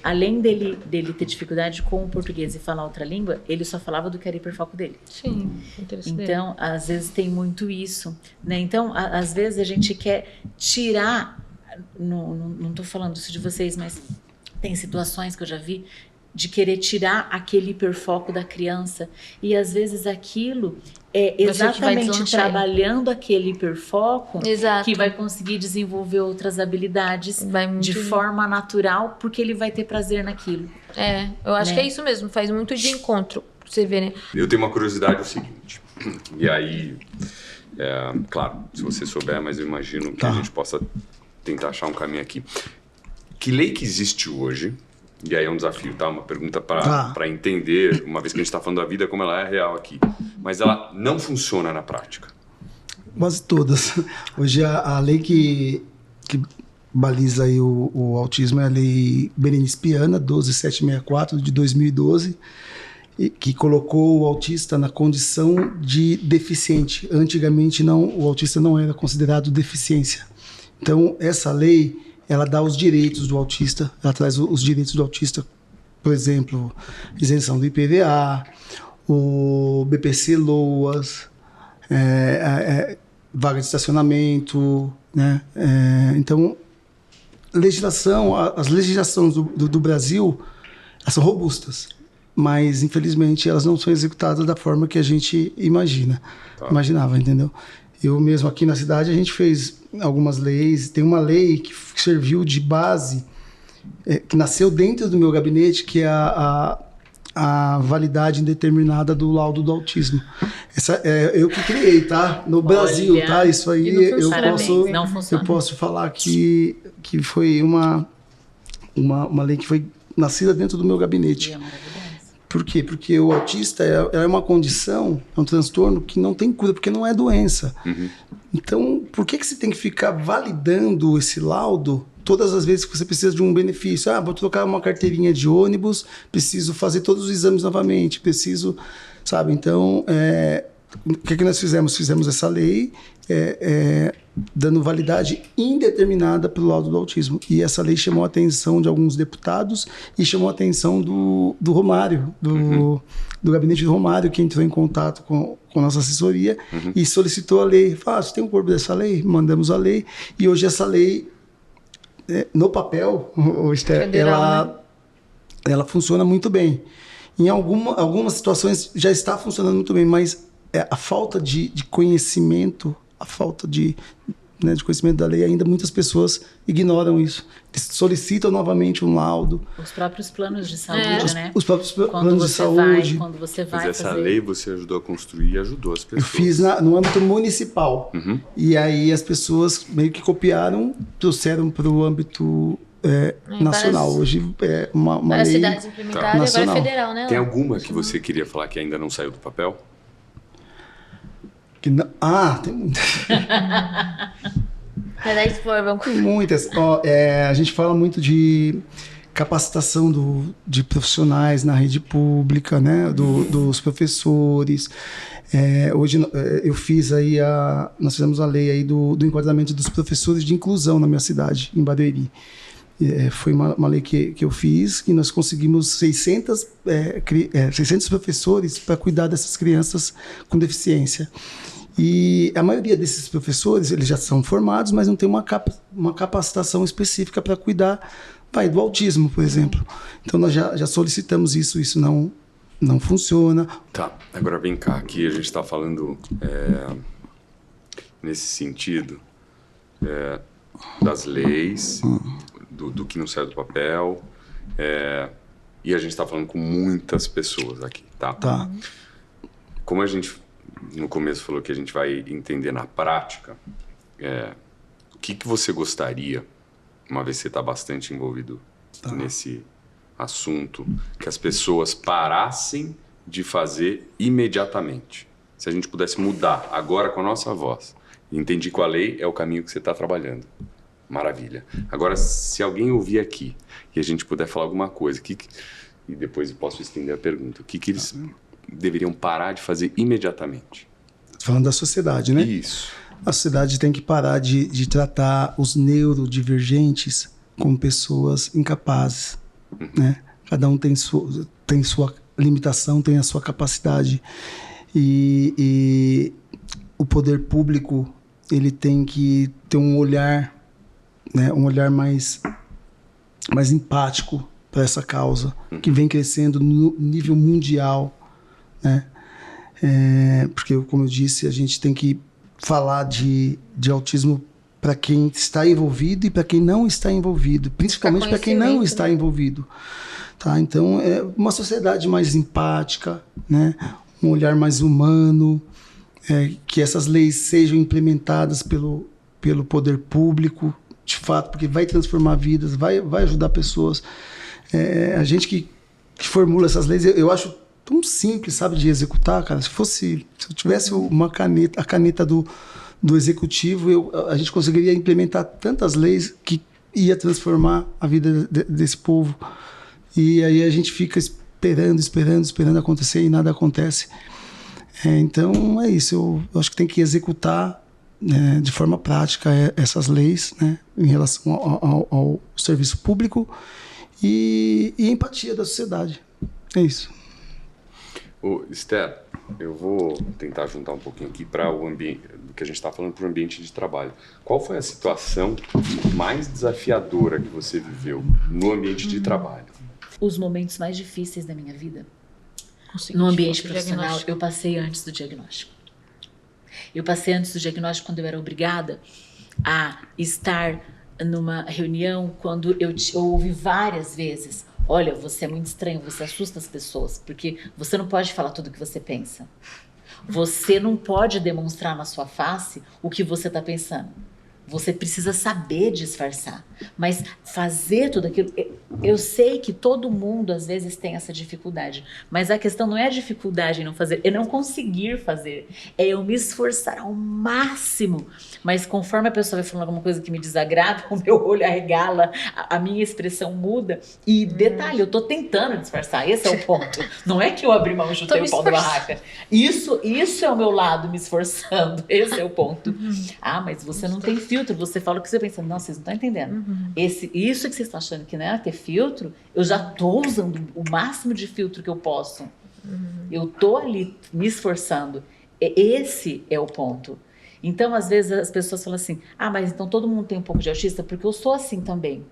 B: além dele ter dificuldade com o português e falar outra língua, ele só falava do que era hiperfoco dele.
A: Sim, interessante.
B: Então, às vezes tem muito isso, né? Então, às vezes a gente quer tirar, não estou falando isso de vocês, mas tem situações que eu já vi de querer tirar aquele hiperfoco da criança, e às vezes aquilo é exatamente trabalhando aquele hiperfoco que vai conseguir desenvolver outras habilidades de forma natural, porque ele vai ter prazer naquilo.
A: Eu acho que é isso mesmo, faz muito de encontro, pra você ver, né?
D: Eu tenho uma curiosidade, o seguinte, e aí, claro, se você souber, mas eu imagino que a gente possa tentar achar um caminho aqui. Que lei que existe hoje, e aí é um desafio, tá? Uma pergunta para entender, uma vez que a gente está falando da vida como ela é real aqui. Mas ela não funciona na prática.
C: Quase todas. Hoje a lei que baliza aí o autismo é a Lei Berenice Piana, 12764, de 2012, que colocou o autista na condição de deficiente. Antigamente o autista não era considerado deficiência. Então, essa lei, ela dá os direitos do autista, ela traz os direitos do autista, por exemplo, isenção do IPVA, o BPC-LOAS, vaga de estacionamento, né? Então, as legislações do Brasil, elas são robustas, mas infelizmente elas não são executadas da forma que a gente imaginava, entendeu? Eu mesmo aqui na cidade, a gente fez algumas leis. Tem uma lei que serviu de base, que nasceu dentro do meu gabinete, que é a validade indeterminada do laudo do autismo. Essa eu que criei, tá? No Brasil, tá? Isso aí eu posso falar que foi uma lei que foi nascida dentro do meu gabinete. Por quê? Porque o autista é uma condição, é um transtorno que não tem cura, porque não é doença. Uhum. Então, por que você tem que ficar validando esse laudo todas as vezes que você precisa de um benefício? Vou trocar uma carteirinha de ônibus, preciso fazer todos os exames novamente, sabe? Então, o que nós fizemos? Fizemos essa lei dando validade indeterminada pelo laudo do autismo. E essa lei chamou a atenção de alguns deputados e chamou a atenção do Romário, do gabinete do Romário, que entrou em contato com a nossa assessoria e solicitou a lei. Falou, você tem um corpo dessa lei? Mandamos a lei. E hoje essa lei, no papel, Esther, ela funciona muito bem. Em algumas situações já está funcionando muito bem, mas a falta de conhecimento, a falta de conhecimento da lei, ainda muitas pessoas ignoram isso. Eles solicitam novamente um laudo.
B: Os próprios planos de saúde, né?
C: Os próprios planos de saúde.
B: Quando você vai
D: fazer... essa lei você ajudou a construir e ajudou as pessoas.
C: Eu fiz no âmbito municipal. E aí as pessoas meio que copiaram, trouxeram para o âmbito nacional. Hoje é uma lei
A: cidades implementadas, agora é federal, né?
D: Tem alguma que você queria falar que ainda não saiu do papel?
C: Tem muitas. Tem muitas. A gente fala muito de capacitação de profissionais na rede pública, né? Dos professores. Hoje eu fiz aí nós fizemos a lei aí do enquadramento dos professores de inclusão na minha cidade, em Barueri. Foi uma lei que eu fiz, que nós conseguimos 600 professores para cuidar dessas crianças com deficiência. E a maioria desses professores, eles já são formados, mas não tem uma capacitação específica para cuidar do autismo, por exemplo. Então nós já solicitamos isso não funciona.
D: Tá, agora vem cá, aqui a gente está falando nesse sentido das leis, do que não sai do papel, E a gente está falando com muitas pessoas aqui, tá?
C: Tá.
D: Como a gente no começo falou que a gente vai entender na prática, o que você gostaria, uma vez que você está bastante envolvido nesse assunto, que as pessoas parassem de fazer imediatamente? Se a gente pudesse mudar agora com a nossa voz, entendi que a lei é o caminho que você está trabalhando. Maravilha. Agora, se alguém ouvir aqui e a gente puder falar alguma coisa, e depois eu posso estender a pergunta, o que eles deveriam parar de fazer imediatamente?
C: Falando da sociedade, né?
D: Isso.
C: A sociedade tem que parar de tratar os neurodivergentes como pessoas incapazes, né? Cada um tem sua limitação, tem a sua capacidade. E o poder público, ele tem que ter um olhar, né? Um olhar mais empático para essa causa, que vem crescendo no nível mundial, né? Porque, como eu disse, a gente tem que falar de autismo para quem está envolvido e para quem não está envolvido, principalmente para quem não está envolvido. Tá? Então, é uma sociedade mais empática, né? Um olhar mais humano, que essas leis sejam implementadas pelo poder público, de fato, porque vai transformar vidas, vai ajudar pessoas. A gente que formula essas leis, eu acho tão simples, sabe, de executar, cara. Se eu tivesse a caneta do executivo, a gente conseguiria implementar tantas leis que ia transformar a vida desse povo. E aí a gente fica esperando acontecer e nada acontece. Então é isso, eu acho que tem que executar, né, de forma prática essas leis, né, em relação ao serviço público e empatia da sociedade. É isso.
D: Esther, eu vou tentar juntar um pouquinho aqui para o ambiente, do que a gente está falando, para o ambiente de trabalho. Qual foi a situação mais desafiadora que você viveu no ambiente de trabalho?
B: Os momentos mais difíceis da minha vida, no ambiente profissional, eu passei antes do diagnóstico. Eu passei antes do diagnóstico quando eu era obrigada a estar numa reunião, quando eu ouvi várias vezes: olha, você é muito estranho, você assusta as pessoas, porque você não pode falar tudo o que você pensa. Você não pode demonstrar na sua face o que você está pensando. Você precisa saber disfarçar, mas fazer tudo aquilo... Eu sei que todo mundo às vezes tem essa dificuldade, mas a questão não é a dificuldade em não fazer, é não conseguir fazer, é eu me esforçar ao máximo, mas conforme a pessoa vai falando alguma coisa que me desagrada, o meu olho arregala, a minha expressão muda, e detalhe, eu tô tentando disfarçar, esse é o ponto, não é que eu abri mão e chutei o pau da barraca, isso é o meu lado me esforçando, esse é o ponto. Ah, mas você não tem filtro, você fala o que você pensa. Não, vocês não estão entendendo. Isso que vocês estão achando que não é ter filtro, eu já estou usando o máximo de filtro que eu posso. Eu estou ali me esforçando. Esse é o ponto. Então, às vezes, as pessoas falam assim: ah, mas então todo mundo tem um pouco de autista, porque eu sou assim também.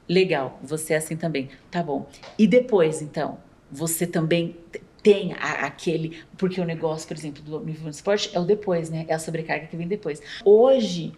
B: Legal, você é assim também. Tá bom. E depois, então, você também tem aquele... Porque o negócio, por exemplo, do nível de esporte é o depois, né? É a sobrecarga que vem depois. Hoje...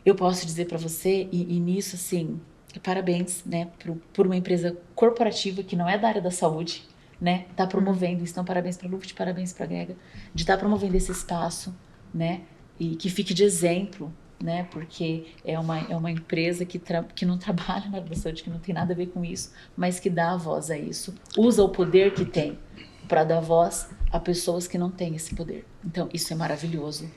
B: eu posso dizer para você, e nisso, assim, parabéns, né, por uma empresa corporativa que não é da área da saúde, né, tá promovendo isso. Então, parabéns para a Luft, parabéns para a Grega, de estar promovendo esse espaço, né, e que fique de exemplo, né, porque é uma empresa que não trabalha na área da saúde, que não tem nada a ver com isso, mas que dá a voz a isso, usa o poder que tem para dar voz a pessoas que não têm esse poder. Então, isso é maravilhoso,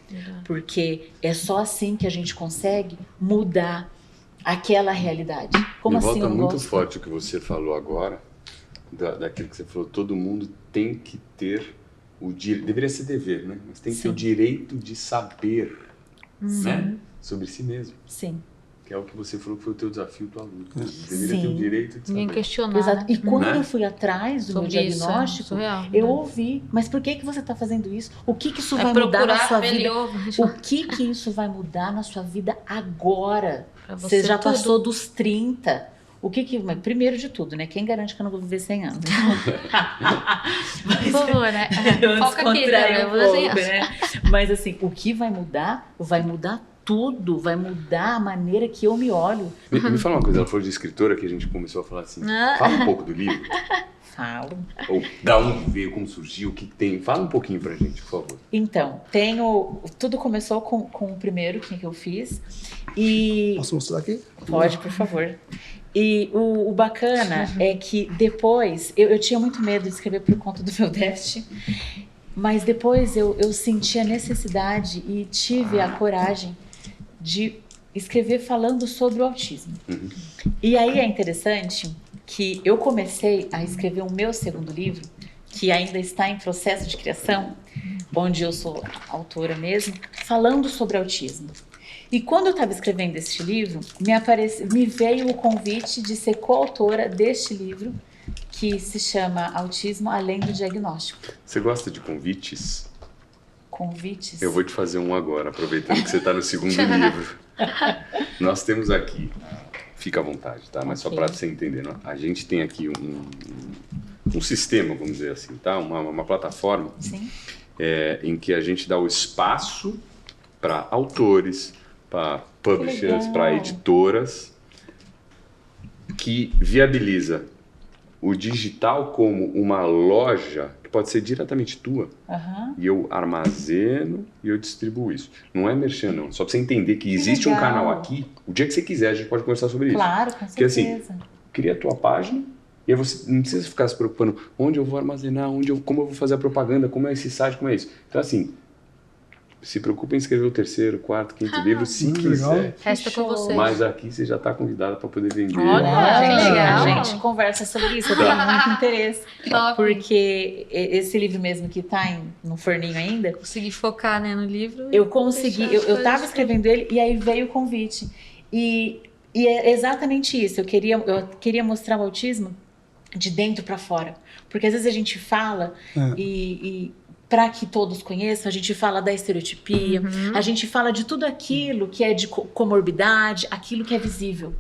B: porque é só assim que a gente consegue mudar aquela realidade. Como assim eu
D: volta muito
B: gosto?
D: forte o que você falou agora, daquilo que você falou: todo mundo tem que ter o direito, deveria ser dever, né? Mas tem que ter o direito de saber, né? Sobre si mesmo.
B: Sim.
D: Que é o que você falou que foi o teu desafio, tua luta. Deveria ter o direito de saber.
A: Ninguém questionar.
B: Exato. E quando
D: Né?
B: eu fui atrás do meu diagnóstico,
A: surreal,
B: eu
A: né?
B: ouvi: mas por que você está fazendo isso? O que isso
A: É
B: vai mudar na
A: procurar
B: sua vida?
A: melhor.
B: O que isso vai mudar na sua vida agora?
A: Pra
B: Você já
A: tudo.
B: passou dos 30. Mas primeiro de tudo, né? Quem garante que eu não vou viver 100 anos?
A: Por favor, né? Foca aqui, né?
B: Eu vou pouco, né? Mas assim, o que vai mudar? Vai mudar tudo. Vai mudar a maneira que eu me olho.
D: Me fala uma coisa, ela falou de escritora, que a gente começou a falar assim: fala um pouco do livro.
B: Falo.
D: Ou da onde veio, como surgiu, o que tem? Fala um pouquinho pra gente, por favor.
B: Então, tudo começou com o primeiro que eu fiz. E
C: Posso mostrar aqui?
B: pode, por favor. E o bacana é que depois, eu tinha muito medo de escrever por conta do meu déficit, mas depois eu senti a necessidade e tive a coragem de escrever falando sobre o autismo. E aí é interessante que eu comecei a escrever o meu segundo livro, que ainda está em processo de criação, onde eu sou autora mesmo, falando sobre autismo. E quando eu estava escrevendo este livro, me veio o convite de ser coautora deste livro, que se chama Autismo Além do Diagnóstico.
D: Você gosta de convites?
B: Convites?
D: Eu vou te fazer um agora, aproveitando que você está no segundo livro. Nós temos aqui, fica à vontade, tá? Mas só para você entender, a gente tem aqui um sistema, vamos dizer assim, tá? Uma plataforma em que a gente dá o espaço para autores, para publishers, para editoras, que viabiliza o digital como uma loja que pode ser diretamente tua. E eu armazeno e eu distribuo isso. Não é merchan, não. Só para você entender que existe um canal aqui. O dia que você quiser, a gente pode conversar sobre isso.
B: Claro, com certeza.
D: Porque assim, cria a tua página e aí você não precisa ficar se preocupando onde eu vou armazenar, como eu vou fazer a propaganda, como é esse site, como é isso. Então assim, se preocupe em escrever o terceiro, quarto, quinto livro, se quiser.
A: Resta com vocês.
D: Mas aqui você já está convidada para poder vender.
B: Olha,
A: que legal.
B: A gente conversa sobre isso, eu tenho muito interesse.
A: Top.
B: Porque esse livro mesmo que está no forninho ainda,
A: Consegui focar, né, no livro.
B: eu consegui, eu estava escrevendo ele e aí veio o convite. E é exatamente isso, eu queria mostrar o autismo de dentro para fora. Porque às vezes a gente fala e para que todos conheçam, a gente fala da estereotipia, a gente fala de tudo aquilo que é de comorbidade, aquilo que é visível.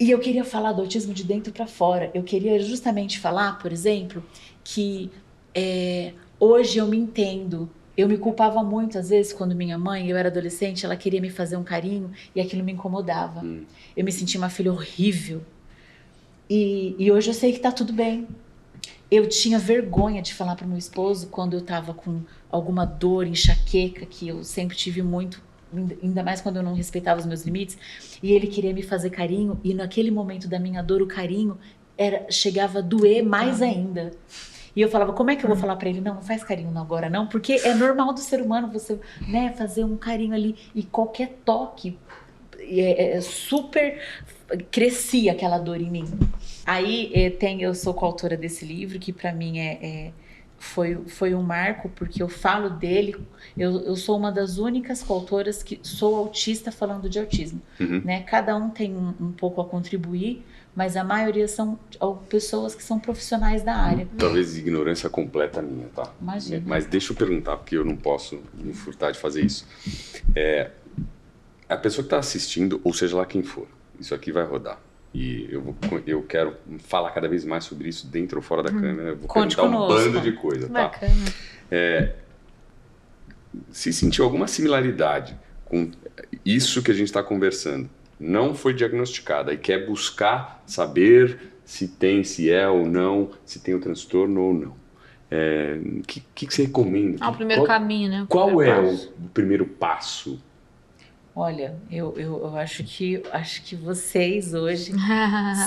B: E eu queria falar do autismo de dentro para fora. Eu queria justamente falar, por exemplo, que hoje eu me entendo. Eu me culpava muito, às vezes, quando minha mãe, eu era adolescente, ela queria me fazer um carinho e aquilo me incomodava. Eu me sentia uma filha horrível. E hoje eu sei que tá tudo bem. Eu tinha vergonha de falar para o meu esposo quando eu estava com alguma dor, enxaqueca, que eu sempre tive muito, ainda mais quando eu não respeitava os meus limites, e ele queria me fazer carinho, e naquele momento da minha dor, o carinho chegava a doer mais ainda. E eu falava, como é que eu vou falar para ele? Não faz carinho agora não, porque é normal do ser humano você, né, fazer um carinho ali, e qualquer toque super crescia aquela dor em mim. Aí eu sou coautora desse livro, que para mim foi um marco, porque eu falo dele, eu sou uma das únicas coautoras que sou autista falando de autismo. Né? Cada um tem um pouco a contribuir, mas a maioria são pessoas que são profissionais da área.
D: Talvez ignorância completa minha, tá?
B: Imagina.
D: Mas deixa eu perguntar, porque eu não posso me furtar de fazer isso. A pessoa que está assistindo, ou seja lá quem for, isso aqui vai rodar. E eu quero falar cada vez mais sobre isso dentro ou fora da câmera. Eu vou perguntar um bando de coisa, tá?
A: Bacana.
D: Se sentiu alguma similaridade com isso que a gente está conversando, não foi diagnosticada e quer buscar saber se é ou não, se tem o transtorno ou não. O que você recomenda?
A: O primeiro caminho, né?
D: Qual o primeiro passo?
B: Olha, eu acho que vocês hoje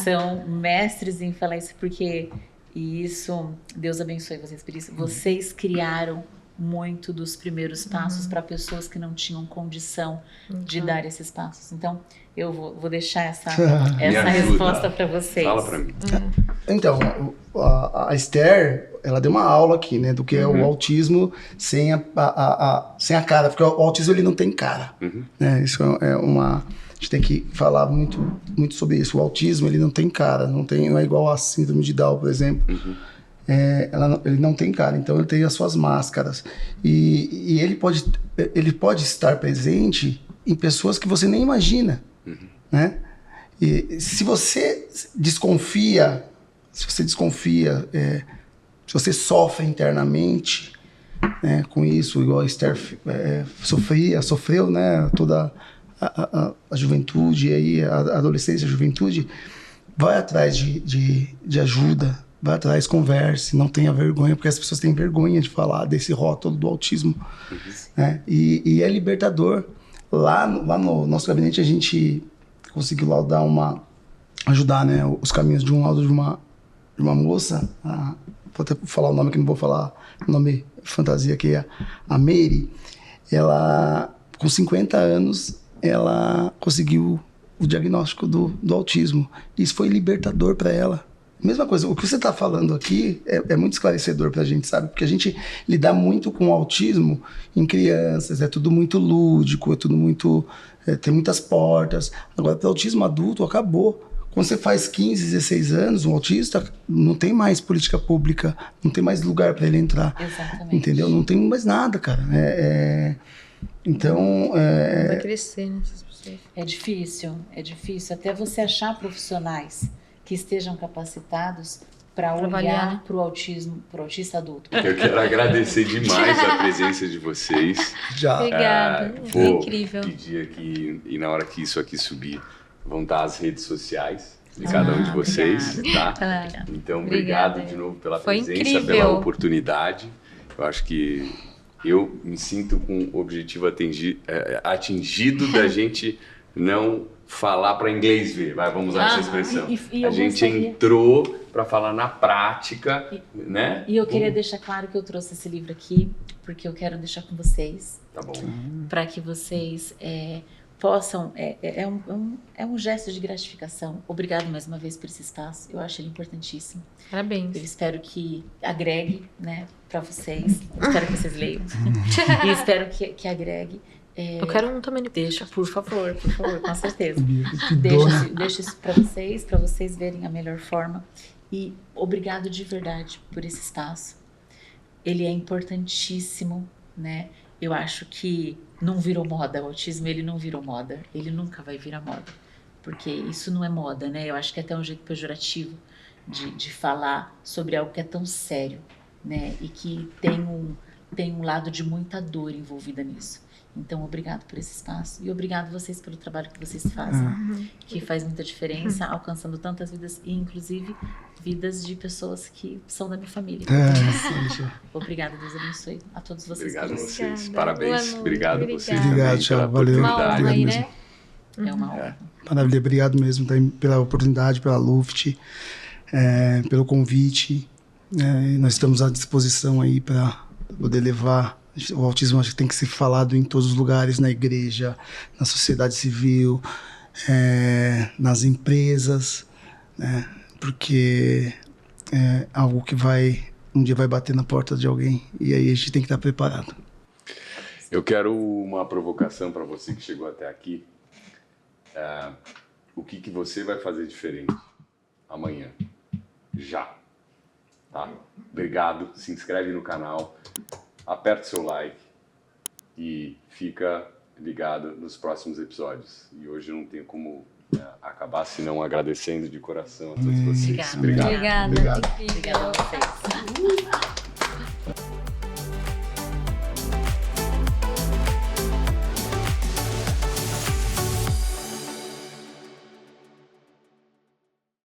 B: são mestres em falar isso, porque Deus abençoe vocês por isso. Vocês criaram muito dos primeiros passos para pessoas que não tinham condição de dar esses passos. Então, eu vou deixar essa resposta para vocês.
D: Fala para mim.
C: Então, a Esther, ela deu uma aula aqui, né, do que é o autismo sem a cara, porque o autismo ele não tem cara, né? Isso a gente tem que falar muito, muito sobre isso. O autismo ele não tem cara, não é igual a síndrome de Down, por exemplo. Ele não tem cara, então ele tem as suas máscaras e ele pode estar presente em pessoas que você nem imagina, né? E se você desconfia, se você sofre internamente, né, com isso, igual a Esther sofreu, né, toda a juventude, aí, a adolescência, a juventude, vai atrás de ajuda, vai atrás, converse, não tenha vergonha, porque as pessoas têm vergonha de falar desse rótulo do autismo. Né? E é libertador. Lá no nosso gabinete a gente conseguiu lá ajudar, né, os caminhos de um laudo de uma moça, vou até falar o nome que não vou falar, o nome fantasia que é a Mary. Ela, com 50 anos, ela conseguiu o diagnóstico do autismo. Isso foi libertador para ela. Mesma coisa, o que você está falando aqui é muito esclarecedor para a gente, sabe? Porque a gente lida muito com o autismo em crianças, é tudo muito lúdico, é tudo muito... tem muitas portas. Agora, para o autismo adulto, acabou. Quando você faz 15, 16 anos, um autista, não tem mais política pública, não tem mais lugar para ele entrar.
B: Exatamente.
C: Entendeu? Não tem mais nada, cara. Então...
A: Vai crescer, né, essas pessoas.
B: É difícil. Até você achar profissionais que estejam capacitados para olhar para o autismo, para o autista adulto.
D: Eu quero agradecer demais a presença de vocês.
A: Obrigada, foi incrível.
D: Pedir aqui, e na hora que isso aqui subir, vão estar as redes sociais de cada um de vocês, tá? Então, obrigado de novo pela presença,
A: incrível.
D: pela oportunidade. Eu acho que eu me sinto com o objetivo atingido da gente não falar para inglês ver, vamos usar essa expressão.
B: E
D: a gente entrou para falar na prática, né?
B: E eu queria deixar claro que eu trouxe esse livro aqui, porque eu quero deixar com vocês.
D: Tá bom.
B: Para que vocês possam... É um gesto de gratificação. Obrigado mais uma vez por esse espaço. Eu acho ele importantíssimo.
A: Parabéns.
B: Eu espero que agregue, né, para vocês. Espero que vocês leiam. E espero que agregue.
A: Eu quero um também.
B: Deixa, por favor, com certeza.
C: Que dor, né?
B: Deixa isso para vocês verem a melhor forma. E obrigado de verdade por esse espaço. Ele é importantíssimo, né? Eu acho que não virou moda. O autismo, ele não virou moda. Ele nunca vai virar moda. Porque isso não é moda, né? Eu acho que é até um jeito pejorativo de falar sobre algo que é tão sério, né? E que tem um lado de muita dor envolvida nisso. Então, obrigado por esse espaço e obrigado vocês pelo trabalho que vocês fazem, que faz muita diferença, alcançando tantas vidas e, inclusive, vidas de pessoas que são da minha família. Obrigada, Deus abençoe a todos vocês.
D: Obrigado a vocês. Parabéns. Obrigado a vocês.
C: Obrigado, Thiago. Valeu.
A: Uma honra aí, né?
B: É uma honra.
C: Maravilha. Obrigado mesmo pela oportunidade, pela Luft, pelo convite. Nós estamos à disposição aí para poder levar. O autismo acho que tem que ser falado em todos os lugares, na igreja, na sociedade civil, nas empresas, né? Porque é algo que um dia vai bater na porta de alguém e aí a gente tem que estar preparado.
D: Eu quero uma provocação para você que chegou até aqui. O que você vai fazer diferente amanhã? Já. Tá? Obrigado, se inscreve no canal. Aperta o seu like e fica ligado nos próximos episódios. E hoje não tenho como acabar senão agradecendo de coração a todos vocês.
B: Obrigada.
A: Obrigada.
B: Obrigada a vocês.